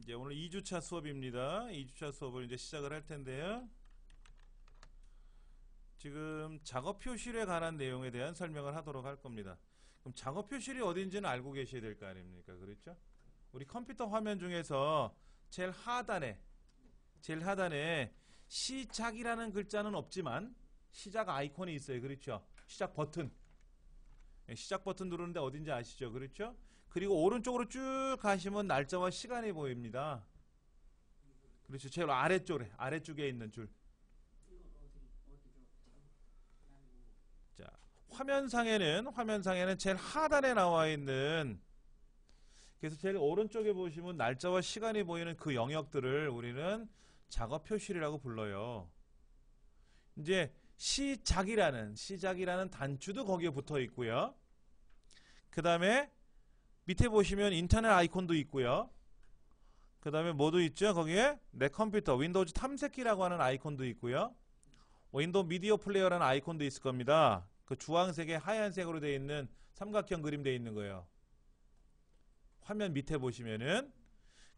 이제 오늘 2주차 수업입니다. 2주차 수업을 이제 시작을 할 텐데요. 지금 작업 표실에 관한 내용에 대한 설명을 하도록 할 겁니다. 그럼 작업 표실이 어딘지는 알고 계셔야 될 거 아닙니까? 그렇죠? 우리 컴퓨터 화면 중에서 제일 하단에 시작이라는 글자는 없지만 시작 아이콘이 있어요. 그렇죠? 시작 버튼. 시작 버튼 누르는데 어딘지 아시죠? 그렇죠? 그리고 오른쪽으로 쭉 가시면 날짜와 시간이 보입니다. 그렇죠? 제일 아래쪽에 있는 줄. 자, 화면상에는 제일 하단에 나와 있는, 그래서 제일 오른쪽에 보시면 날짜와 시간이 보이는 그 영역들을 우리는 작업 표실이라고 불러요. 이제 시작이라는 단추도 거기에 붙어 있고요. 그 다음에 밑에 보시면 인터넷 아이콘도 있고요. 그 다음에 뭐도 있죠? 거기에 내 컴퓨터 윈도우즈 탐색기라고 하는 아이콘도 있고요. 윈도우 미디어 플레이어라는 아이콘도 있을 겁니다. 그 주황색에 하얀색으로 되어 있는 삼각형 그림 되어 있는 거예요. 화면 밑에 보시면은.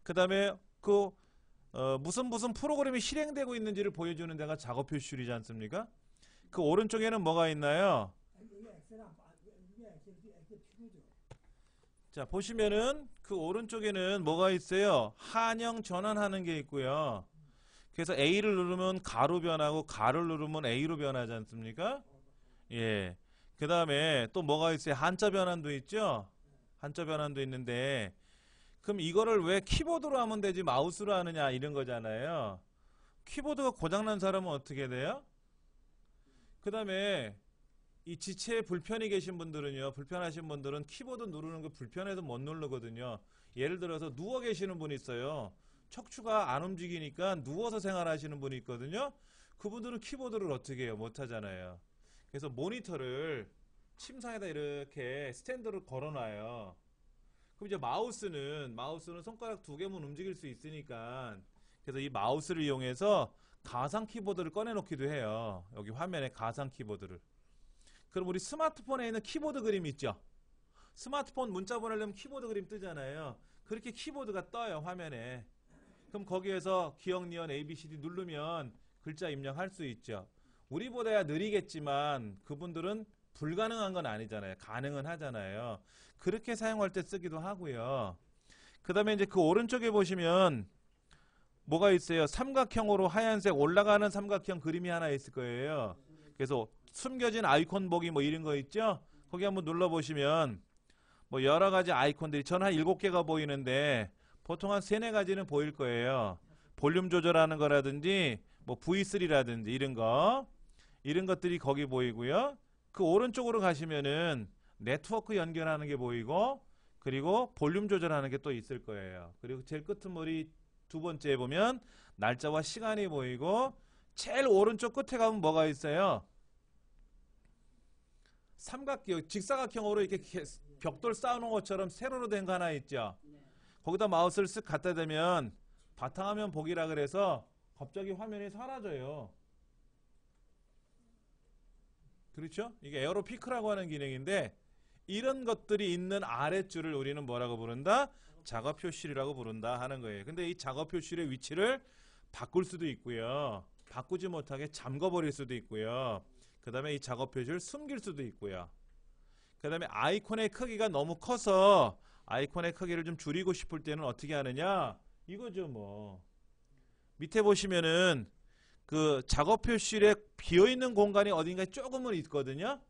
그 다음에 그 무슨 프로그램이 실행되고 있는지를 보여주는 데가 작업 표시이지 않습니까? 그 오른쪽에는 뭐가 있나요? 자, 보시면은 그 오른쪽에는 뭐가 있어요? 한영 전환하는 게 있고요. 그래서 A를 누르면 가로 변하고 가를 누르면 A로 변하지 않습니까? 예. 그 다음에 또 뭐가 있어요? 한자 변환도 있죠? 한자 변환도 있는데, 그럼 이거를 왜 키보드로 하면 되지 마우스로 하느냐 이런 거잖아요. 키보드가 고장난 사람은 어떻게 돼요? 그 다음에 이 지체에 불편이 계신 분들은요, 불편하신 분들은 키보드 누르는 거 불편해서 못 누르거든요. 예를 들어서 누워 계시는 분이 있어요. 척추가 안 움직이니까 누워서 생활하시는 분이 있거든요. 그분들은 키보드를 어떻게 해요? 못 하잖아요. 그래서 모니터를 침상에다 이렇게 스탠드로 걸어놔요. 그럼 이제 마우스는 손가락 두 개면 움직일 수 있으니까, 그래서 이 마우스를 이용해서 가상 키보드를 꺼내 놓기도 해요. 여기 화면에 가상 키보드를. 그럼 우리 스마트폰에 있는 키보드 그림 있죠? 스마트폰 문자 보내려면 키보드 그림 뜨잖아요. 그렇게 키보드가 떠요, 화면에. 그럼 거기에서 기억, 니은, ABCD 누르면 글자 입력할 수 있죠. 우리보다야 느리겠지만 그분들은 불가능한 건 아니잖아요. 가능은 하잖아요. 그렇게 사용할 때 쓰기도 하고요. 그 다음에 이제 그 오른쪽에 보시면 뭐가 있어요? 삼각형으로 하얀색 올라가는 삼각형 그림이 하나 있을 거예요. 그래서 숨겨진 아이콘 보기 뭐 이런 거 있죠? 거기 한번 눌러보시면 뭐 여러 가지 아이콘들이 저는 한 7개가 보이는데 보통 한 3, 4가지는 보일 거예요. 볼륨 조절하는 거라든지 뭐 V3라든지 이런 것들이 거기 보이고요. 그 오른쪽으로 가시면은 네트워크 연결하는 게 보이고, 그리고 볼륨 조절하는 게 또 있을 거예요. 그리고 제일 끝머리 두 번째에 보면 날짜와 시간이 보이고, 제일 오른쪽 끝에 가면 뭐가 있어요? 직사각형으로 이렇게 벽돌 쌓아놓은 것처럼 세로로 된 거 하나 있죠? 거기다 마우스를 쓱 갖다 대면 바탕화면 보기라 그래서 갑자기 화면이 사라져요. 그렇죠? 이게 에어로 피크라고 하는 기능인데, 이런 것들이 있는 아랫줄을 우리는 뭐라고 부른다? 작업 표실이라고 부른다 하는 거예요. 근데 이 작업 표실의 위치를 바꿀 수도 있고요. 바꾸지 못하게 잠궈버릴 수도 있고요. 그 다음에 이 작업 표시를 숨길 수도 있고요. 그 다음에 아이콘의 크기가 너무 커서 아이콘의 크기를 좀 줄이고 싶을 때는 어떻게 하느냐? 이거죠, 뭐. 밑에 보시면은 그 작업 표실에 비어있는 공간이 어딘가에 조금은 있거든요.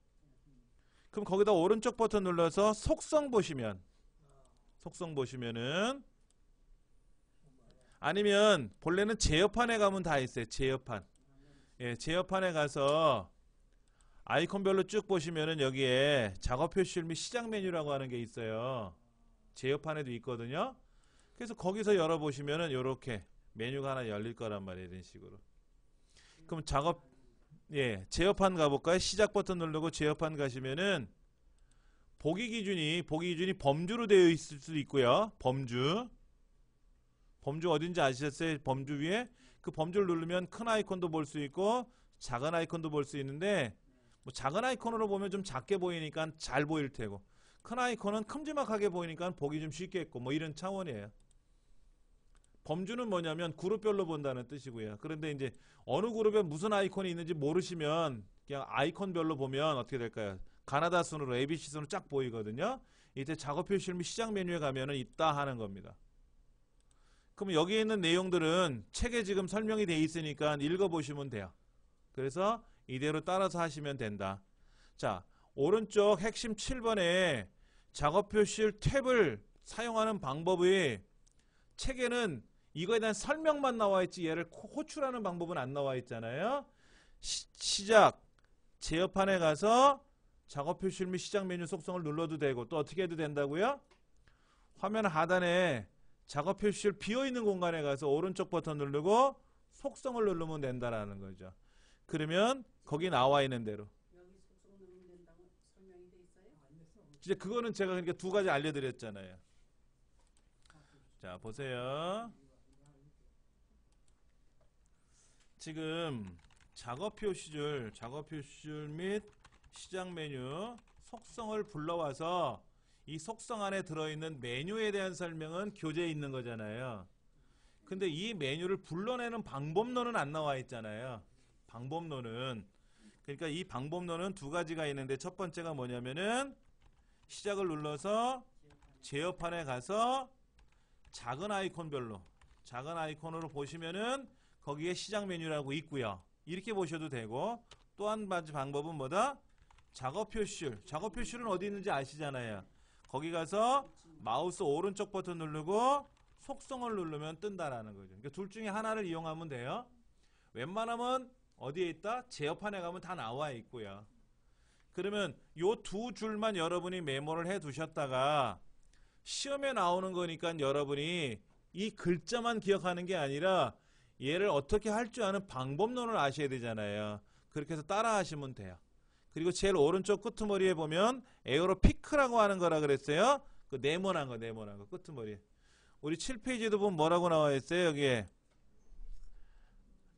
그럼 거기다 오른쪽 버튼 눌러서 속성 보시면은, 아니면 본래는 제어판에 가면 다 있어요. 제어판. 예, 제어판에 가서 아이콘별로 쭉 보시면은 여기에 작업 표실 및 시작 메뉴라고 하는 게 있어요. 제어판에도 있거든요. 그래서 거기서 열어보시면은 이렇게 메뉴가 하나 열릴 거란 말이에요. 이런 식으로. 그럼 제어판 가볼까요? 시작 버튼 누르고 제어판 가시면은 보기 기준이 범주로 되어 있을 수도 있고요. 범주 어딘지 아시겠어요? 범주 위에 그 범주를 누르면 큰 아이콘도 볼 수 있고 작은 아이콘도 볼 수 있는데, 뭐 작은 아이콘으로 보면 좀 작게 보이니까 잘 보일 테고, 큰 아이콘은 큼지막하게 보이니까 보기 좀 쉽겠고, 뭐 이런 차원이에요. 범주는 뭐냐면 그룹별로 본다는 뜻이고요. 그런데 이제 어느 그룹에 무슨 아이콘이 있는지 모르시면 그냥 아이콘별로 보면 어떻게 될까요? 가나다 순으로 ABC 순으로 쫙 보이거든요. 이때 작업 표시를 및 시작 메뉴에 가면은 있다 하는 겁니다. 그럼 여기에 있는 내용들은 책에 지금 설명이 돼 있으니까 읽어보시면 돼요. 그래서 이대로 따라서 하시면 된다. 자, 오른쪽 핵심 7번에 작업 표시를 탭을 사용하는 방법이 책에는 이거에 대한 설명만 나와 있지 얘를 호출하는 방법은 안 나와 있잖아요. 시작, 제어판에 가서 작업 표시 및 시작 메뉴 속성을 눌러도 되고 또 어떻게 해도 된다고요? 화면 하단에 작업 표시를 비어있는 공간에 가서 오른쪽 버튼 누르고 속성을 누르면 된다라는 거죠. 그러면 거기 나와 있는 대로. 여기 속성 누르면 된다고 설명이 돼 있어요? 이제 그거는 제가 그러니까 두 가지 알려드렸잖아요. 자, 보세요. 지금 작업 표시줄 및 시작 메뉴 속성을 불러와서 이 속성 안에 들어있는 메뉴에 대한 설명은 교재에 있는 거잖아요. 근데 이 메뉴를 불러내는 방법론은 안 나와 있잖아요. 방법론은. 그러니까 이 방법론은 두 가지가 있는데 첫 번째가 뭐냐면은 시작을 눌러서 제어판에 가서 작은 아이콘별로 작은 아이콘으로 보시면은 거기에 시작 메뉴라고 있고요. 이렇게 보셔도 되고 또 한 가지 방법은 뭐다? 작업 표시줄은 어디 있는지 아시잖아요. 거기 가서 마우스 오른쪽 버튼 누르고 속성을 누르면 뜬다라는 거죠. 그러니까 둘 중에 하나를 이용하면 돼요. 웬만하면 어디에 있다? 제어판에 가면 다 나와 있고요. 그러면 요 두 줄만 여러분이 메모를 해 두셨다가 시험에 나오는 거니까 여러분이 이 글자만 기억하는 게 아니라 얘를 어떻게 할 줄 아는 방법론을 아셔야 되잖아요. 그렇게 해서 따라 하시면 돼요. 그리고 제일 오른쪽 끄트머리에 보면 에어로 피크라고 하는 거라 그랬어요. 그 네모난 거 끄트머리. 우리 7페이지도 보면 뭐라고 나와 있어요? 여기에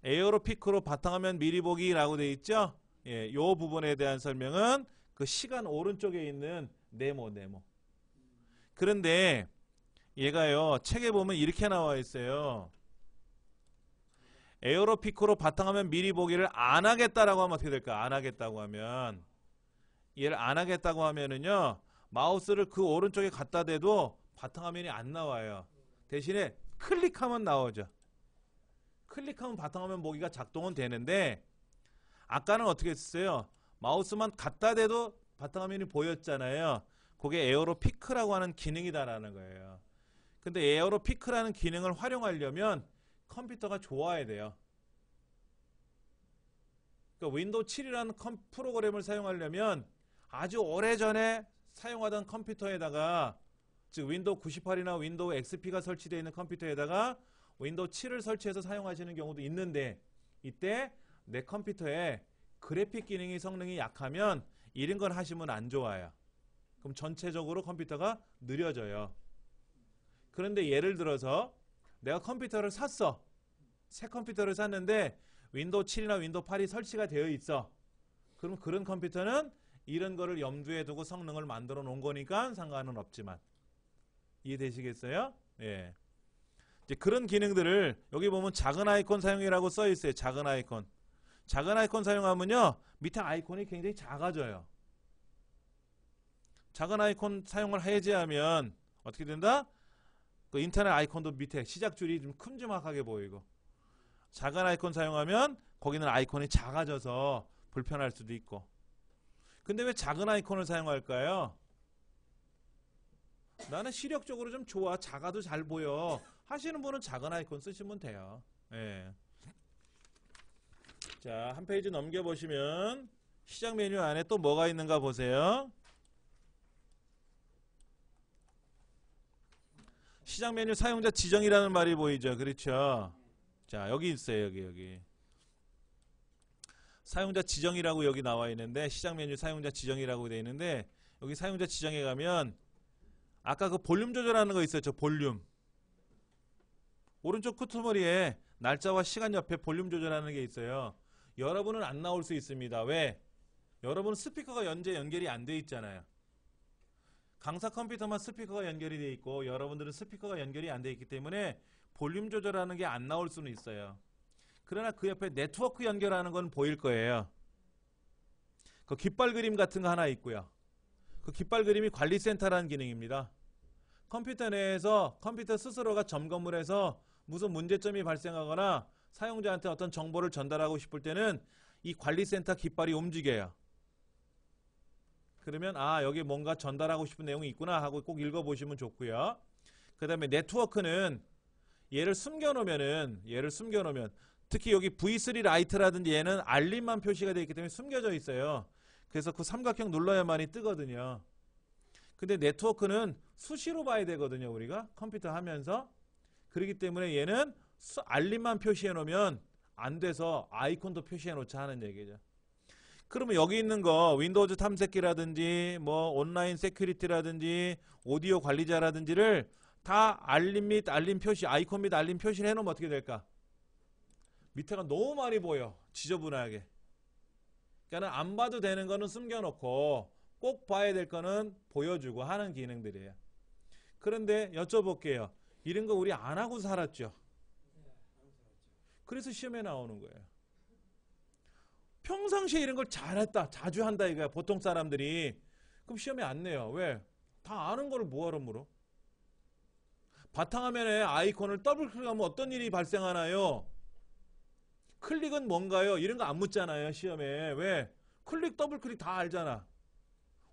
에어로 피크로 바탕화면 미리 보기라고 돼 있죠? 예, 요 부분에 대한 설명은 그 시간 오른쪽에 있는 네모. 그런데 얘가요, 책에 보면 이렇게 나와 있어요. 에어로 피크로 바탕화면 미리 보기를 안 하겠다라고 하면 어떻게 될까? 안 하겠다고 하면 얘를 안 하겠다고 하면은요, 마우스를 그 오른쪽에 갖다 대도 바탕화면이 안 나와요. 대신에 클릭하면 나오죠. 클릭하면 바탕화면 보기가 작동은 되는데 아까는 어떻게 했어요? 마우스만 갖다 대도 바탕화면이 보였잖아요. 그게 에어로 피크라고 하는 기능이다라는 거예요. 근데 에어로 피크라는 기능을 활용하려면 컴퓨터가 좋아야 돼요. 그러니까 윈도우 7이라는 프로그램을 사용하려면 아주 오래전에 사용하던 컴퓨터에다가 즉 윈도우 98이나 윈도우 XP가 설치되어 있는 컴퓨터에다가 윈도우 7을 설치해서 사용하시는 경우도 있는데 이때 내 컴퓨터에 그래픽 기능이 성능이 약하면 이런 걸 하시면 안 좋아요. 그럼 전체적으로 컴퓨터가 느려져요. 그런데 예를 들어서 내가 컴퓨터를 샀어. 새 컴퓨터를 샀는데 윈도우 7이나 윈도우 8이 설치가 되어 있어. 그럼 그런 컴퓨터는 이런 거를 염두에 두고 성능을 만들어 놓은 거니까 상관은 없지만 이해되시겠어요? 예. 이제 그런 기능들을 여기 보면 작은 아이콘 사용이라고 써 있어요. 작은 아이콘. 작은 아이콘 사용하면요. 밑에 아이콘이 굉장히 작아져요. 작은 아이콘 사용을 해제하면 어떻게 된다? 그 인터넷 아이콘도 밑에 시작줄이 좀 큼지막하게 보이고 작은 아이콘 사용하면 거기는 아이콘이 작아져서 불편할 수도 있고. 근데 왜 작은 아이콘을 사용할까요? 나는 시력적으로 좀 좋아. 작아도 잘 보여. 하시는 분은 작은 아이콘 쓰시면 돼요. 예. 자, 한 페이지 넘겨보시면 시작 메뉴 안에 또 뭐가 있는가 보세요. 시작 메뉴 사용자 지정이라는 말이 보이죠. 그렇죠. 자, 여기 있어요. 여기. 사용자 지정이라고 여기 나와 있는데 시작 메뉴 사용자 지정이라고 되어 있는데 여기 사용자 지정에 가면 아까 그 볼륨 조절하는 거 있었죠. 볼륨. 오른쪽 끄트머리에 날짜와 시간 옆에 볼륨 조절하는 게 있어요. 여러분은 안 나올 수 있습니다. 왜? 여러분은 스피커가 연결이 안 돼 있잖아요. 강사 컴퓨터만 스피커가 연결이 돼 있고 여러분들은 스피커가 연결이 안 돼 있기 때문에 볼륨 조절하는 게 안 나올 수는 있어요. 그러나 그 옆에 네트워크 연결하는 건 보일 거예요. 그 깃발 그림 같은 거 하나 있고요. 그 깃발 그림이 관리센터라는 기능입니다. 컴퓨터 내에서 컴퓨터 스스로가 점검을 해서 무슨 문제점이 발생하거나 사용자한테 어떤 정보를 전달하고 싶을 때는 이 관리센터 깃발이 움직여요. 그러면 아, 여기 뭔가 전달하고 싶은 내용이 있구나 하고 꼭 읽어보시면 좋고요. 그 다음에 네트워크는 얘를 숨겨놓으면 특히 여기 V3 라이트라든지 얘는 알림만 표시가 되어 있기 때문에 숨겨져 있어요. 그래서 그 삼각형 눌러야만이 뜨거든요. 근데 네트워크는 수시로 봐야 되거든요. 우리가 컴퓨터 하면서. 그렇기 때문에 얘는 알림만 표시해 놓으면 안 돼서 아이콘도 표시해 놓자 하는 얘기죠. 그러면 여기 있는 거 윈도우즈 탐색기라든지 뭐 온라인 세큐리티라든지 오디오 관리자라든지를 다 알림 및 알림 표시, 아이콘 및 알림 표시를 해놓으면 어떻게 될까? 밑에가 너무 많이 보여. 지저분하게. 그러니까 안 봐도 되는 거는 숨겨놓고 꼭 봐야 될 거는 보여주고 하는 기능들이에요. 그런데 여쭤볼게요. 이런 거 우리 안 하고 살았죠? 그래서 시험에 나오는 거예요. 평상시에 이런 걸 잘했다, 자주 한다 이거야. 보통 사람들이. 그럼 시험에 안 내요. 왜? 다 아는 거를 뭐하러 물어? 바탕화면에 아이콘을 더블 클릭하면 어떤 일이 발생하나요? 클릭은 뭔가요? 이런 거 안 묻잖아요. 시험에. 왜? 클릭, 더블 클릭 다 알잖아.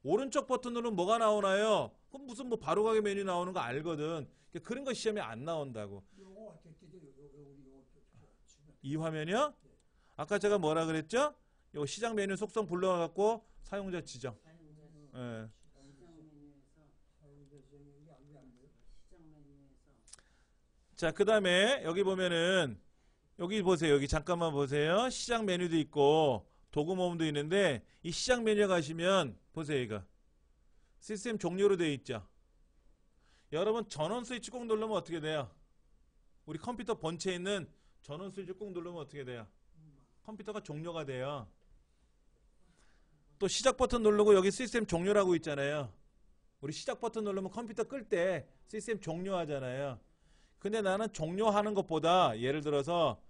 오른쪽 버튼 누르면 뭐가 나오나요? 그럼 무슨 뭐 바로가기 메뉴 나오는 거 알거든. 그런 거 시험에 안 나온다고. 이 화면이요? 아까 제가 뭐라 그랬죠? 요 시작 메뉴 속성 불러갖고 사용자 지정. 예. 자, 그 다음에 여기 보면은 여기 보세요. 여기 잠깐만 보세요. 시작 메뉴도 있고 도구 모음도 있는데 이 시작 메뉴 가시면 보세요. 이거 시스템 종료로 되어 있죠. 여러분 전원 스위치 꼭 누르면 어떻게 돼요? 우리 컴퓨터 본체에 있는 전원 스위치 꼭 누르면 어떻게 돼요? 컴퓨터가 종료가 돼요. 또 시작 버튼 누르고 여기 시스템 종료라고 있잖아요. 우리 시작 버튼 누르면 컴퓨터 끌 때 시스템 종료하잖아요. 근데 나는 종료하는 것보다 예를 들어서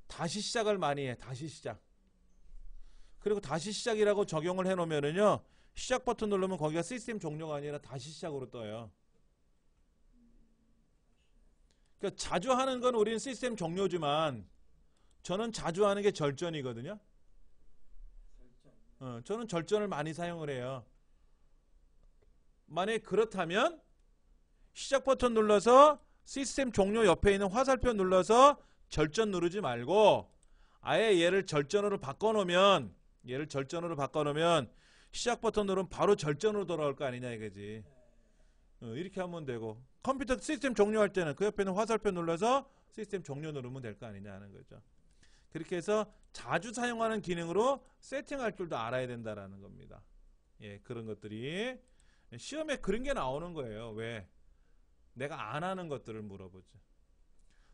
다시 시작을 많이 해. 다시 시작. 그리고 다시 시작이라고 적용을 해놓으면은요. 시작 버튼 누르면 거기가 시스템 종료가 아니라 다시 시작으로 떠요. 그러니까 자주 하는 건 우리는 시스템 종료지만 저는 자주 하는 게 절전이거든요. 저는 절전을 많이 사용을 해요. 만약에 그렇다면 시작 버튼 눌러서 시스템 종료 옆에 있는 화살표 눌러서 절전 누르지 말고 아예 얘를 절전으로 바꿔놓으면 시작 버튼 누르면 바로 절전으로 돌아올 거 아니냐 이거지. 이렇게 하면 되고 컴퓨터 시스템 종료할 때는 그 옆에 있는 화살표 눌러서 시스템 종료 누르면 될 거 아니냐 하는 거죠. 그렇게 해서 자주 사용하는 기능으로 세팅할 줄도 알아야 된다라는 겁니다. 예, 그런 것들이 시험에 그런 게 나오는 거예요. 왜? 내가 안 하는 것들을 물어보죠.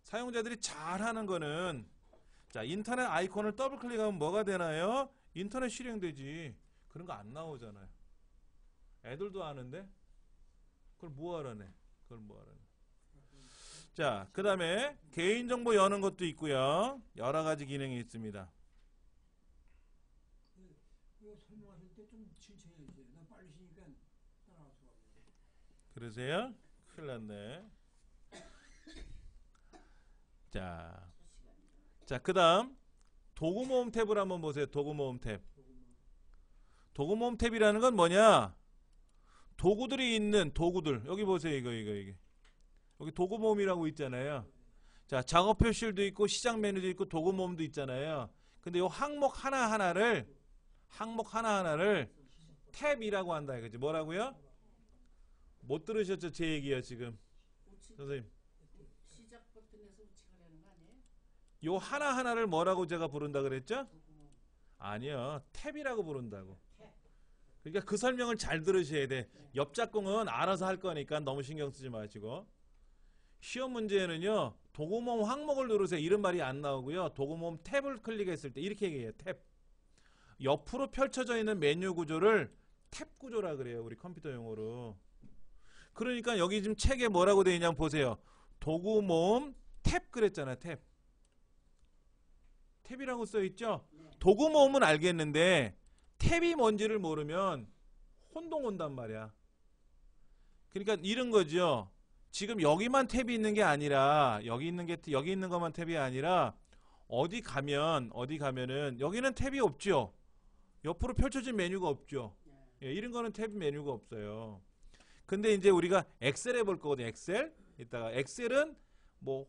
사용자들이 잘 하는 거는 자, 인터넷 아이콘을 더블 클릭하면 뭐가 되나요? 인터넷 실행되지. 그런 거 안 나오잖아요. 애들도 아는데 그걸 뭐하러네. 자, 그 다음에 개인정보 여는 것도 있고요. 여러 가지 기능이 있습니다. 설명하실 때 좀 천천히 해주세요. 나 빨리 쉬니까 따라갈 수가 없네. 그러세요? 큰일 났네. 자, 그 다음 도구 모음 탭을 한번 보세요. 도구 모음 탭. 도구 모음 탭이라는 건 뭐냐? 도구들이 있는 도구들. 여기 보세요. 이게. 여기 도구 모음이라고 있잖아요. 자, 작업 표실도 있고 시작 메뉴도 있고 도구 모음도 있잖아요. 근데 이 항목 하나하나를 탭이라고 한다 이거지. 뭐라고요? 못 들으셨죠? 제 얘기요 지금. 선생님. 시작 버튼에서 우측하려는 거 아니에요? 요 하나하나를 뭐라고 제가 부른다 그랬죠? 아니요. 탭이라고 부른다고. 그러니까 그 설명을 잘 들으셔야 돼. 옆 작공은 알아서 할 거니까 너무 신경 쓰지 마시고. 시험 문제에는요. 도구모음 항목을 누르세요. 이런 말이 안 나오고요. 도구모음 탭을 클릭했을 때 이렇게 얘기해요. 탭. 옆으로 펼쳐져 있는 메뉴 구조를 탭 구조라 그래요. 우리 컴퓨터 용어로. 그러니까 여기 지금 책에 뭐라고 되어 있냐면 보세요. 도구모음 탭 그랬잖아. 탭이라고 써있죠. 네. 도구 모음은 알겠는데 탭이 뭔지를 모르면 혼동 온단 말이야. 그러니까 이런 거죠. 지금 여기만 탭이 있는 게 아니라 여기 있는 것만 탭이 아니라 어디 가면은 여기는 탭이 없죠. 옆으로 펼쳐진 메뉴가 없죠. 네. 예, 이런 거는 탭 메뉴가 없어요. 근데 이제 우리가 엑셀 해볼 거거든요. 엑셀. 이따가 엑셀은 뭐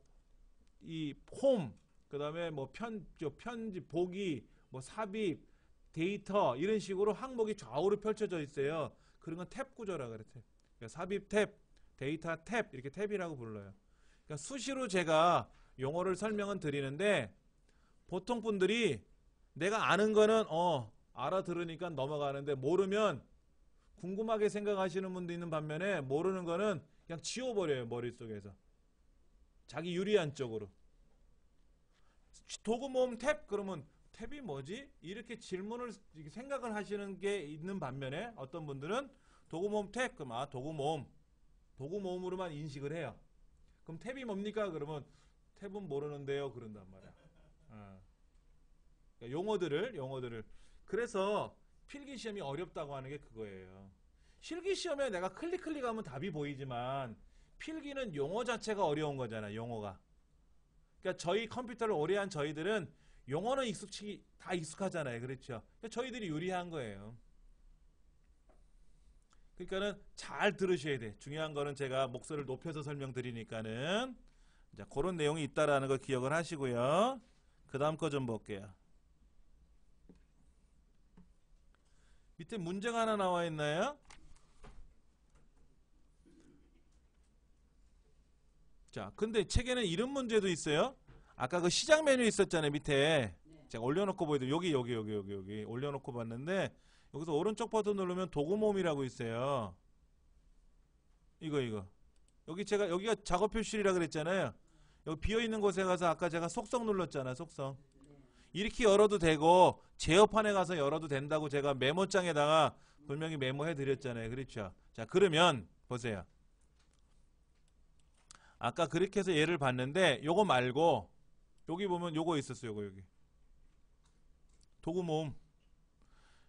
이 홈, 그다음에 뭐 편집, 보기, 뭐 삽입, 데이터 이런 식으로 항목이 좌우로 펼쳐져 있어요. 그런 건 탭 구조라 그래. 탭. 그러니까 삽입 탭, 데이터 탭 이렇게 탭이라고 불러요. 그러니까 수시로 제가 용어를 설명은 드리는데 보통 분들이 내가 아는 거는 알아들으니까 넘어가는데 모르면 궁금하게 생각하시는 분도 있는 반면에 모르는 거는 그냥 지워버려요. 머릿속에서. 자기 유리한 쪽으로. 도구 모음 탭? 그러면 탭이 뭐지? 이렇게 질문을 생각을 하시는 게 있는 반면에 어떤 분들은 도구 모음 탭? 그럼 도구 모음으로만 인식을 해요. 그럼 탭이 뭡니까? 그러면 탭은 모르는데요. 그런단 말이야. 그러니까 용어들을 그래서 필기시험이 어렵다고 하는 게 그거예요. 실기시험에 내가 클릭하면 답이 보이지만 필기는 용어 자체가 어려운 거잖아. 용어가. 그러니까 저희 컴퓨터를 오래 한 저희들은 용어는 다 익숙하잖아요. 그렇죠? 그러니까 저희들이 유리한 거예요. 그러니까는 잘 들으셔야 돼. 중요한 거는 제가 목소리를 높여서 설명드리니까는 자, 그런 내용이 있다라는 걸 기억을 하시고요. 그 다음 거 좀 볼게요. 밑에 문제가 하나 나와 있나요? 자, 근데 책에는 이런 문제도 있어요. 아까 그 시작 메뉴 있었잖아요. 밑에. 네. 제가 올려놓고 보여드릴게요. 여기 올려놓고 봤는데 여기서 오른쪽 버튼 누르면 도구 모음이라고 있어요. 이거. 여기가 작업 표실이라 그랬잖아요. 여기 비어있는 곳에 가서 아까 제가 속성 눌렀잖아요. 속성. 이렇게 열어도 되고 제어판에 가서 열어도 된다고 제가 메모장에다가 분명히 메모해 드렸잖아요. 그렇죠? 자, 그러면 보세요. 아까 그렇게 해서 예를 봤는데 요거 말고 여기 보면 요거 있었어요. 여기. 도구 모음.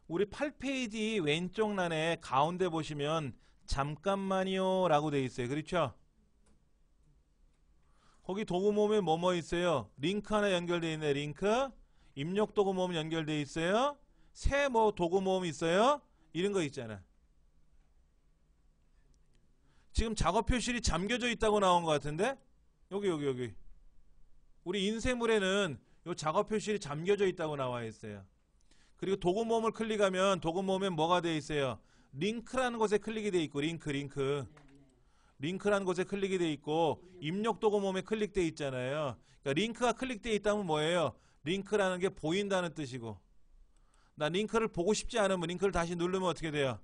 우리 8페이지 왼쪽 란에 가운데 보시면 잠깐만요 라고 돼 있어요. 그렇죠? 거기 도구 모음에 뭐뭐 있어요? 링크 하나 연결되어 있네. 링크. 입력 도구 모음 연결되어 있어요. 새 뭐 도구 모음 있어요. 이런 거 있잖아. 지금 작업 표실이 잠겨져 있다고 나온 것 같은데? 여기. 우리 인쇄물에는 요 작업 표실이 잠겨져 있다고 나와 있어요. 그리고 도구 모음을 클릭하면 도구 모음에 뭐가 돼 있어요? 링크라는 곳에 클릭이 돼 있고 링크. 링크라는 곳에 클릭이 돼 있고 입력 도구 모음에 클릭돼 있잖아요. 그러니까 링크가 클릭돼 있다면 뭐예요? 링크라는 게 보인다는 뜻이고 나 링크를 보고 싶지 않으면 링크를 다시 누르면 어떻게 돼요?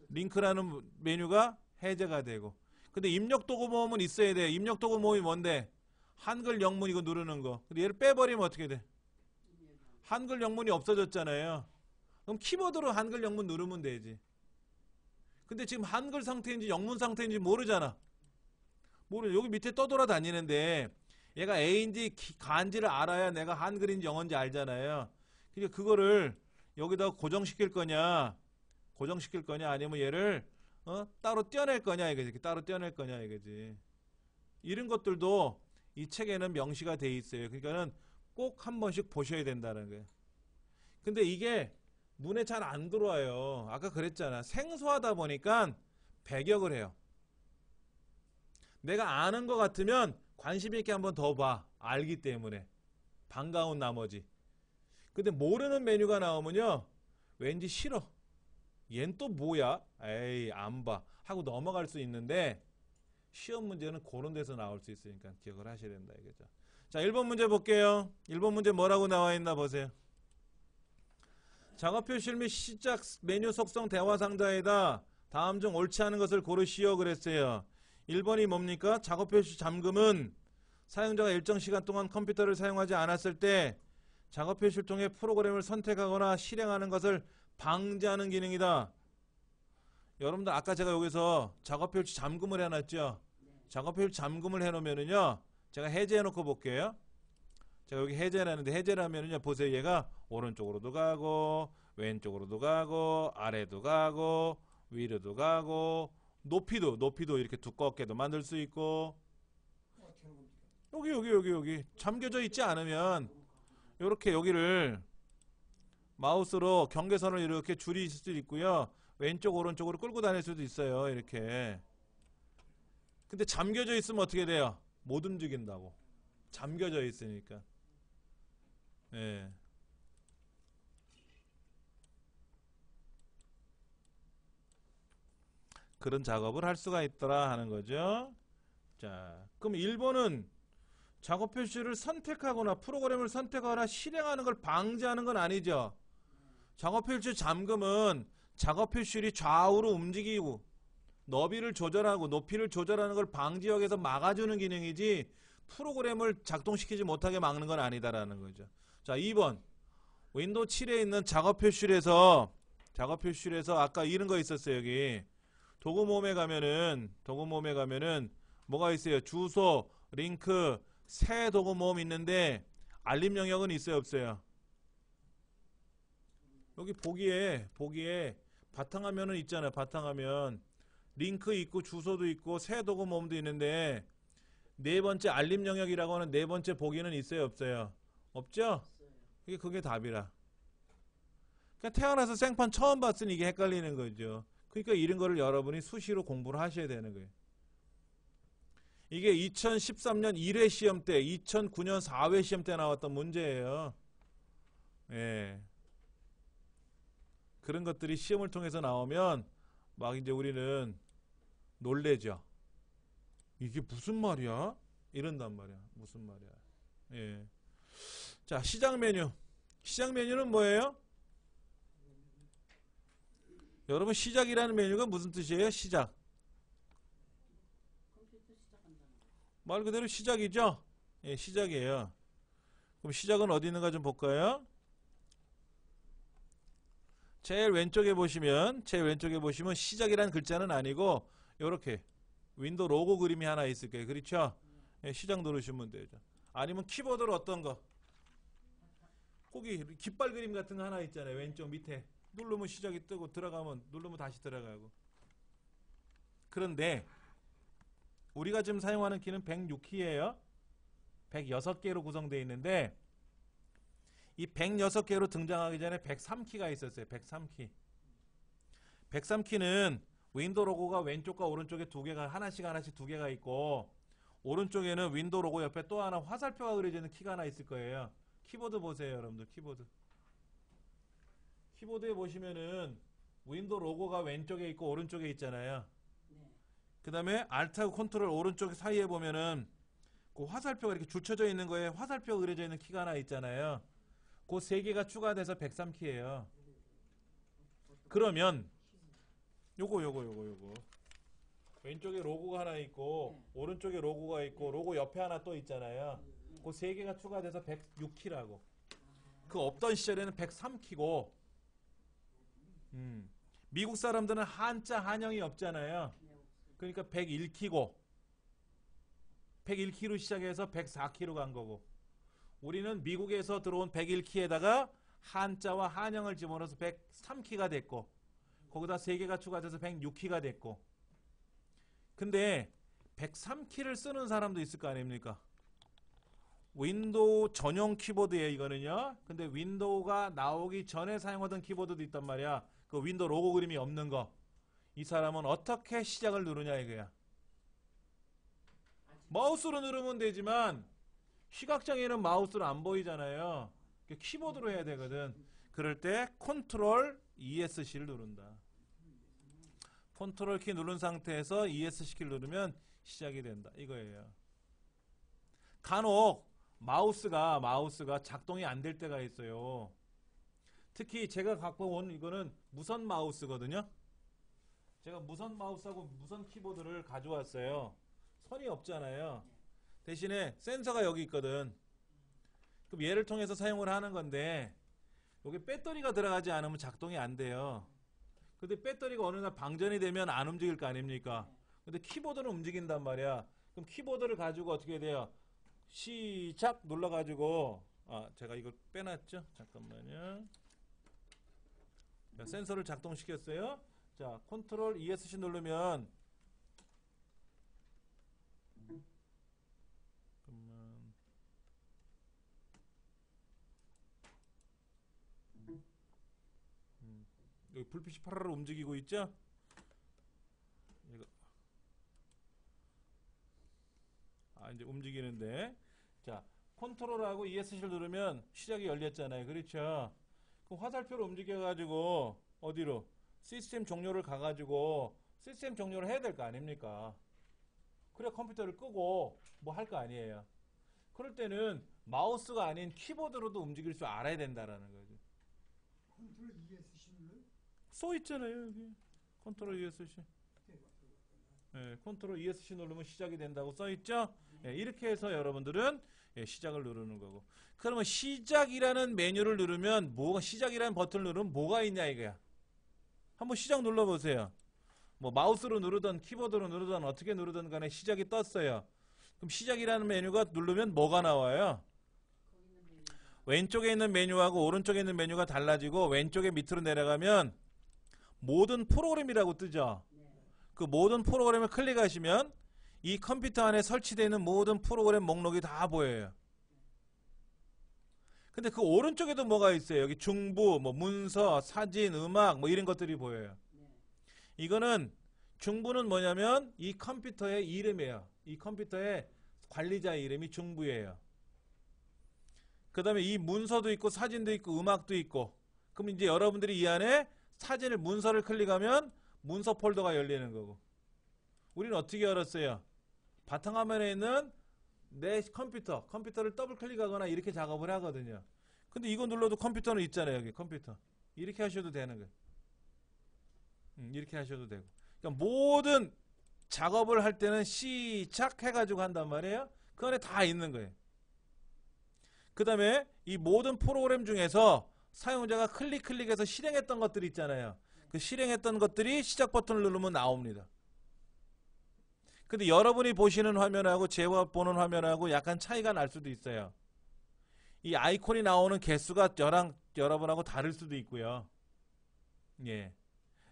링크라는 메뉴가 해제가 되고 근데 입력 도구 모음은 있어야 돼. 입력 도구 모음이 뭔데? 한글 영문 이거 누르는 거. 근데 얘를 빼버리면 어떻게 돼? 한글 영문이 없어졌잖아요. 그럼 키보드로 한글 영문 누르면 되지. 근데 지금 한글 상태인지 영문 상태인지 모르잖아. 여기 밑에 떠돌아다니는데 얘가 A인지 간지를 알아야 내가 한글인지 영어인지 알잖아요. 그러니까 그거를 여기다가 고정시킬 거냐 아니면 얘를 따로 떼어낼 거냐 이거지. 따로 떼어낼 거냐 이거지. 이런 것들도 이 책에는 명시가 돼 있어요. 그러니까는 꼭 한 번씩 보셔야 된다는 거예요. 근데 이게 눈에 잘 안 들어와요. 아까 그랬잖아. 생소하다 보니까 배격을 해요. 내가 아는 것 같으면 관심 있게 한번 더 봐. 알기 때문에. 반가운 나머지. 근데 모르는 메뉴가 나오면요. 왠지 싫어. 얜 또 뭐야? 에이 안 봐. 하고 넘어갈 수 있는데 시험 문제는 그런 데서 나올 수 있으니까 기억을 하셔야 된다 이거죠. 자, 1번 문제 볼게요. 1번 문제 뭐라고 나와 있나 보세요. 작업 표실 및 시작 메뉴 속성 대화 상자에다 다음 중 옳지 않은 것을 고르시오 그랬어요. 1번이 뭡니까? 작업 표시 잠금은 사용자가 일정 시간 동안 컴퓨터를 사용하지 않았을 때 작업 표시를 통해 프로그램을 선택하거나 실행하는 것을 방지하는 기능이다. 여러분들 아까 제가 여기서 작업 표시 잠금을 해놨죠? 작업 표시 잠금을 해놓으면은요 제가 해제해 놓고 볼게요. 제가 여기 해제를 하는데, 해제를 하면은요, 보세요. 얘가 오른쪽으로도 가고, 왼쪽으로도 가고, 아래도 가고, 위로도 가고, 높이도 이렇게 두껍게도 만들 수 있고, 어떻게 하는 겁니까? 여기 잠겨져 있지 않으면 이렇게 여기를 마우스로 경계선을 이렇게 줄이실 수도 있고요, 왼쪽 오른쪽으로 끌고 다닐 수도 있어요. 이렇게. 근데 잠겨져 있으면 어떻게 돼요? 못 움직인다고. 잠겨져 있으니까. 예. 그런 작업을 할 수가 있더라 하는 거죠. 자, 그럼 1번은 작업 표시를 선택하거나 프로그램을 선택하거나 실행하는 걸 방지하는 건 아니죠. 작업 표시 잠금은 작업 표시를 좌우로 움직이고 너비를 조절하고 높이를 조절하는 걸 방지역에서 막아주는 기능이지 프로그램을 작동시키지 못하게 막는 건 아니다라는 거죠. 자, 2번 윈도우 7에 있는 작업 표시에서 아까 이런 거 있었어요. 여기 도구모음에 가면은 뭐가 있어요? 주소, 링크, 새 도구모음 있는데 알림 영역은 있어요, 없어요? 여기 보기에 바탕화면은 있잖아요. 바탕화면 링크 있고 주소도 있고 새 도구모음도 있는데 네 번째 알림 영역이라고 하는 네 번째 보기는 있어요, 없어요? 없죠? 그게 답이라. 그러니까 태어나서 생판 처음 봤으니 이게 헷갈리는 거죠. 그러니까 이런 거를 여러분이 수시로 공부를 하셔야 되는 거예요. 이게 2013년 1회 시험 때, 2009년 4회 시험 때 나왔던 문제예요. 예. 그런 것들이 시험을 통해서 나오면 막 이제 우리는 놀래죠. 이게 무슨 말이야? 이런단 말이야. 무슨 말이야. 예. 자, 시작 메뉴. 시작 메뉴는 뭐예요? 여러분, 시작이라는 메뉴가 무슨 뜻이에요? 시작. 컴퓨터 시작한다는 거. 말 그대로 시작이죠? 예, 시작이에요. 그럼 시작은 어디 있는가 좀 볼까요? 제일 왼쪽에 보시면 시작이라는 글자는 아니고 요렇게 윈도우 로고 그림이 하나 있을 거예요. 그렇죠? 예, 시작 누르시면 되죠. 아니면 키보드로 어떤 거? 거기 깃발 그림 같은 거 하나 있잖아요. 왼쪽 밑에. 누르면 시작이 뜨고 들어가면 누르면 다시 들어가고. 그런데 우리가 지금 사용하는 키는 106키예요. 106개로 구성되어 있는데 이 106개로 등장하기 전에 103키가 있었어요. 103키. 103키는 윈도우 로고가 왼쪽과 오른쪽에 두 개가 하나씩 두 개가 있고 오른쪽에는 윈도우 로고 옆에 또 하나 화살표가 그려져 있는 키가 하나 있을 거예요. 키보드 보세요, 여러분들. 키보드에 보시면은 윈도우 로고가 왼쪽에 있고 오른쪽에 있잖아요. 네. 그 다음에 Alt하고 컨트롤 오른쪽 사이에 보면은 그 화살표가 이렇게 줄쳐져 있는 거에 화살표가 그려져 있는 키가 하나 있잖아요. 그 세 개가 추가돼서 103키예요. 그러면 요거 왼쪽에 로고가 하나 있고 오른쪽에 로고가 있고 로고 옆에 하나 또 있잖아요. 그 세 개가 추가돼서 106키라고. 그 없던 시절에는 103키고 미국 사람들은 한자 한영이 없잖아요. 그러니까 101키고 101키로 시작해서 104키로 간 거고 우리는 미국에서 들어온 101키에다가 한자와 한영을 집어넣어서 103키가 됐고 거기다 3개가 추가돼서 106키가 됐고 근데 103키를 쓰는 사람도 있을 거 아닙니까? 윈도우 전용 키보드예요 이거는요. 근데 윈도우가 나오기 전에 사용하던 키보드도 있단 말이야. 그 윈도우 로고 그림이 없는 거. 이 사람은 어떻게 시작을 누르냐 이거야. 마우스로 누르면 되지만 시각장애는 마우스로 안 보이잖아요. 키보드로 해야 되거든. 그럴 때 컨트롤 ESC를 누른다. 컨트롤 키 누른 상태에서 ESC 키를 누르면 시작이 된다. 이거예요. 간혹 마우스가 작동이 안 될 때가 있어요. 특히 제가 갖고 온 이거는 무선 마우스거든요. 제가 무선 마우스하고 무선 키보드를 가져왔어요. 선이 없잖아요. 대신에 센서가 여기 있거든. 그럼 얘를 통해서 사용을 하는 건데 여기 배터리가 들어가지 않으면 작동이 안 돼요. 근데 배터리가 어느 날 방전이 되면 안 움직일 거 아닙니까? 근데 키보드는 움직인단 말이야. 그럼 키보드를 가지고 어떻게 돼요? 시작 눌러가지고 제가 이걸 빼놨죠. 잠깐만요. 자, 센서를 작동시켰어요. 자, 컨트롤 ESC 누르면 잠깐만. 여기 불빛이 파라라 움직이고 있죠? 이거. 이제 움직이는데, 자, 컨트롤하고 ESC를 누르면 시작이 열렸잖아요. 그렇죠? 그럼 화살표로 움직여가지고 어디로? 시스템 종료를 가가지고 시스템 종료를 해야 될 거 아닙니까? 그래 컴퓨터를 끄고 뭐 할 거 아니에요. 그럴 때는 마우스가 아닌 키보드로도 움직일 줄 알아야 된다라는 거죠. 컨트롤 ESC를 써 있잖아요 여기. 컨트롤 ESC. 네, 컨트롤 ESC 누르면 시작이 된다고 써 있죠. 네, 이렇게 해서 여러분들은 시작을 누르는 거고. 그러면 시작이라는 메뉴를 누르면 뭐가 시작이라는 버튼을 누르면 뭐가 있냐 이거야. 한번 시작 눌러보세요. 뭐 마우스로 누르든 키보드로 누르든 어떻게 누르든 간에 시작이 떴어요. 그럼 시작이라는 메뉴가 누르면 뭐가 나와요? 왼쪽에 있는 메뉴하고 오른쪽에 있는 메뉴가 달라지고 왼쪽에 밑으로 내려가면 모든 프로그램이라고 뜨죠. 그 모든 프로그램을 클릭하시면 이 컴퓨터 안에 설치되어 있는 모든 프로그램 목록이 다 보여요. 근데 그 오른쪽에도 뭐가 있어요. 여기 중부, 뭐 문서, 사진, 음악 뭐 이런 것들이 보여요. 이거는 중부는 뭐냐면 이 컴퓨터의 이름이에요. 이 컴퓨터의 관리자의 이름이 중부예요. 그 다음에 이 문서도 있고 사진도 있고 음악도 있고. 그럼 이제 여러분들이 이 안에 사진을 문서를 클릭하면 문서 폴더가 열리는 거고. 우리는 어떻게 열었어요? 바탕화면에 있는 내 컴퓨터를 더블 클릭하거나 이렇게 작업을 하거든요. 근데 이거 눌러도 컴퓨터는 있잖아요. 여기 컴퓨터. 이렇게 하셔도 되는 거예요. 이렇게 하셔도 되고. 그러니까 모든 작업을 할 때는 시작해가지고 한단 말이에요. 그 안에 다 있는 거예요. 그 다음에 이 모든 프로그램 중에서 사용자가 클릭해서 실행했던 것들이 있잖아요. 그 실행했던 것들이 시작 버튼을 누르면 나옵니다. 근데 여러분이 보시는 화면하고 제가 보는 화면하고 약간 차이가 날 수도 있어요. 이 아이콘이 나오는 개수가 저랑 여러분하고 다를 수도 있고요. 예.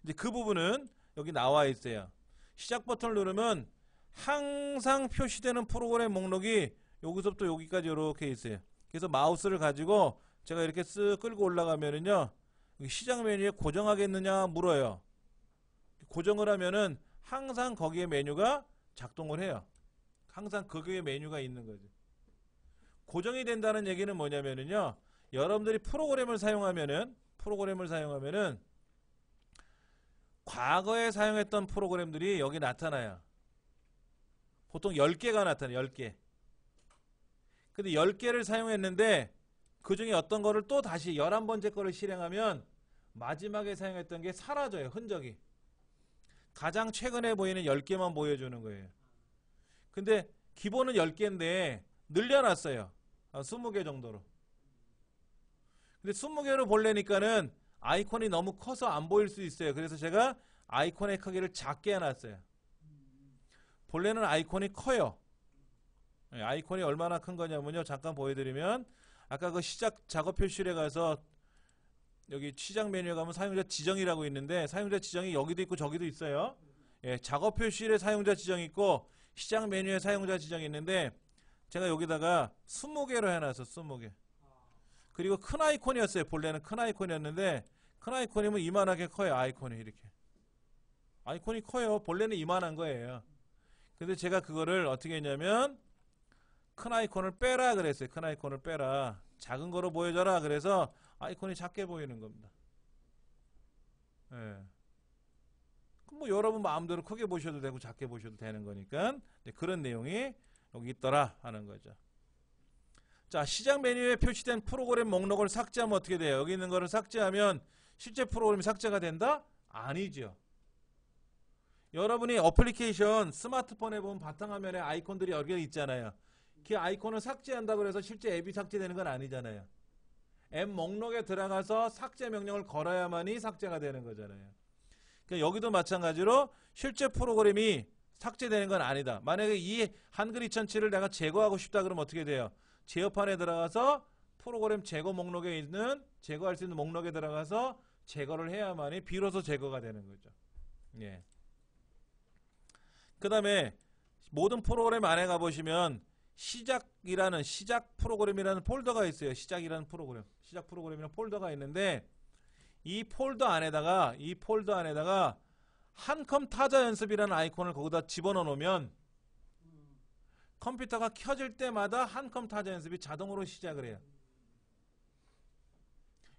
이제 그 부분은 여기 나와 있어요. 시작 버튼을 누르면 항상 표시되는 프로그램 목록이 여기서부터 여기까지 이렇게 있어요. 그래서 마우스를 가지고 제가 이렇게 쓱 끌고 올라가면은요. 시작 메뉴에 고정하겠느냐 물어요. 고정을 하면은 항상 거기에 메뉴가 작동을 해요. 항상 거기에 메뉴가 있는 거죠. 고정이 된다는 얘기는 뭐냐면은요. 여러분들이 프로그램을 사용하면은 과거에 사용했던 프로그램들이 여기 나타나요. 보통 10개가 나타나요. 10개. 근데 10개를 사용했는데 그 중에 어떤 거를 또 다시 11번째 거를 실행하면 마지막에 사용했던 게 사라져요. 흔적이. 가장 최근에 보이는 10개만 보여주는 거예요. 근데 기본은 10개인데 늘려놨어요. 20개 정도로. 근데 20개로 보려니까는 아이콘이 너무 커서 안 보일 수 있어요. 그래서 제가 아이콘의 크기를 작게 해놨어요. 본래는 아이콘이 커요. 아이콘이 얼마나 큰 거냐면요. 잠깐 보여드리면 아까 그 시작 작업 표시에 가서 여기 시작 메뉴에 가면 사용자 지정이라고 있는데 사용자 지정이 여기도 있고 저기도 있어요. 예, 작업 표시에 사용자 지정이 있고 시작 메뉴에 사용자 지정이 있는데 제가 여기다가 20개로 해놨어. 20개. 그리고 큰 아이콘이었어요. 본래는 큰 아이콘이었는데 큰 아이콘이면 이만하게 커요. 아이콘이 이렇게. 아이콘이 커요. 본래는 이만한 거예요. 근데 제가 그거를 어떻게 했냐면 큰 아이콘을 빼라 그랬어요. 큰 아이콘을 빼라. 작은 거로 보여줘라. 그래서 아이콘이 작게 보이는 겁니다. 예. 그럼 뭐 여러분 마음대로 크게 보셔도 되고 작게 보셔도 되는 거니까 그런 내용이 여기 있더라 하는 거죠. 자, 시작 메뉴에 표시된 프로그램 목록을 삭제하면 어떻게 돼요? 여기 있는 거를 삭제하면 실제 프로그램이 삭제가 된다? 아니죠. 여러분이 어플리케이션 스마트폰에 보면 바탕화면에 아이콘들이 여러 개 있잖아요. 그 아이콘을 삭제한다고 해서 실제 앱이 삭제되는 건 아니잖아요. 앱 목록에 들어가서 삭제 명령을 걸어야만이 삭제가 되는 거잖아요. 그러니까 여기도 마찬가지로 실제 프로그램이 삭제되는 건 아니다. 만약에 이 한글 2007을 내가 제거하고 싶다 그러면 어떻게 돼요? 제어판에 들어가서 프로그램 제거 목록에 있는 제거할 수 있는 목록에 들어가서 제거를 해야만이 비로소 제거가 되는 거죠. 예. 그 다음에 모든 프로그램 안에 가보시면 시작이라는 시작 프로그램이라는 폴더가 있어요. 시작이라는 프로그램. 시작 프로그램이라는 폴더가 있는데 이 폴더 안에다가 한컴 타자 연습이라는 아이콘을 거기다 집어넣어 놓으면 컴퓨터가 켜질 때마다 한컴 타자 연습이 자동으로 시작을 해요.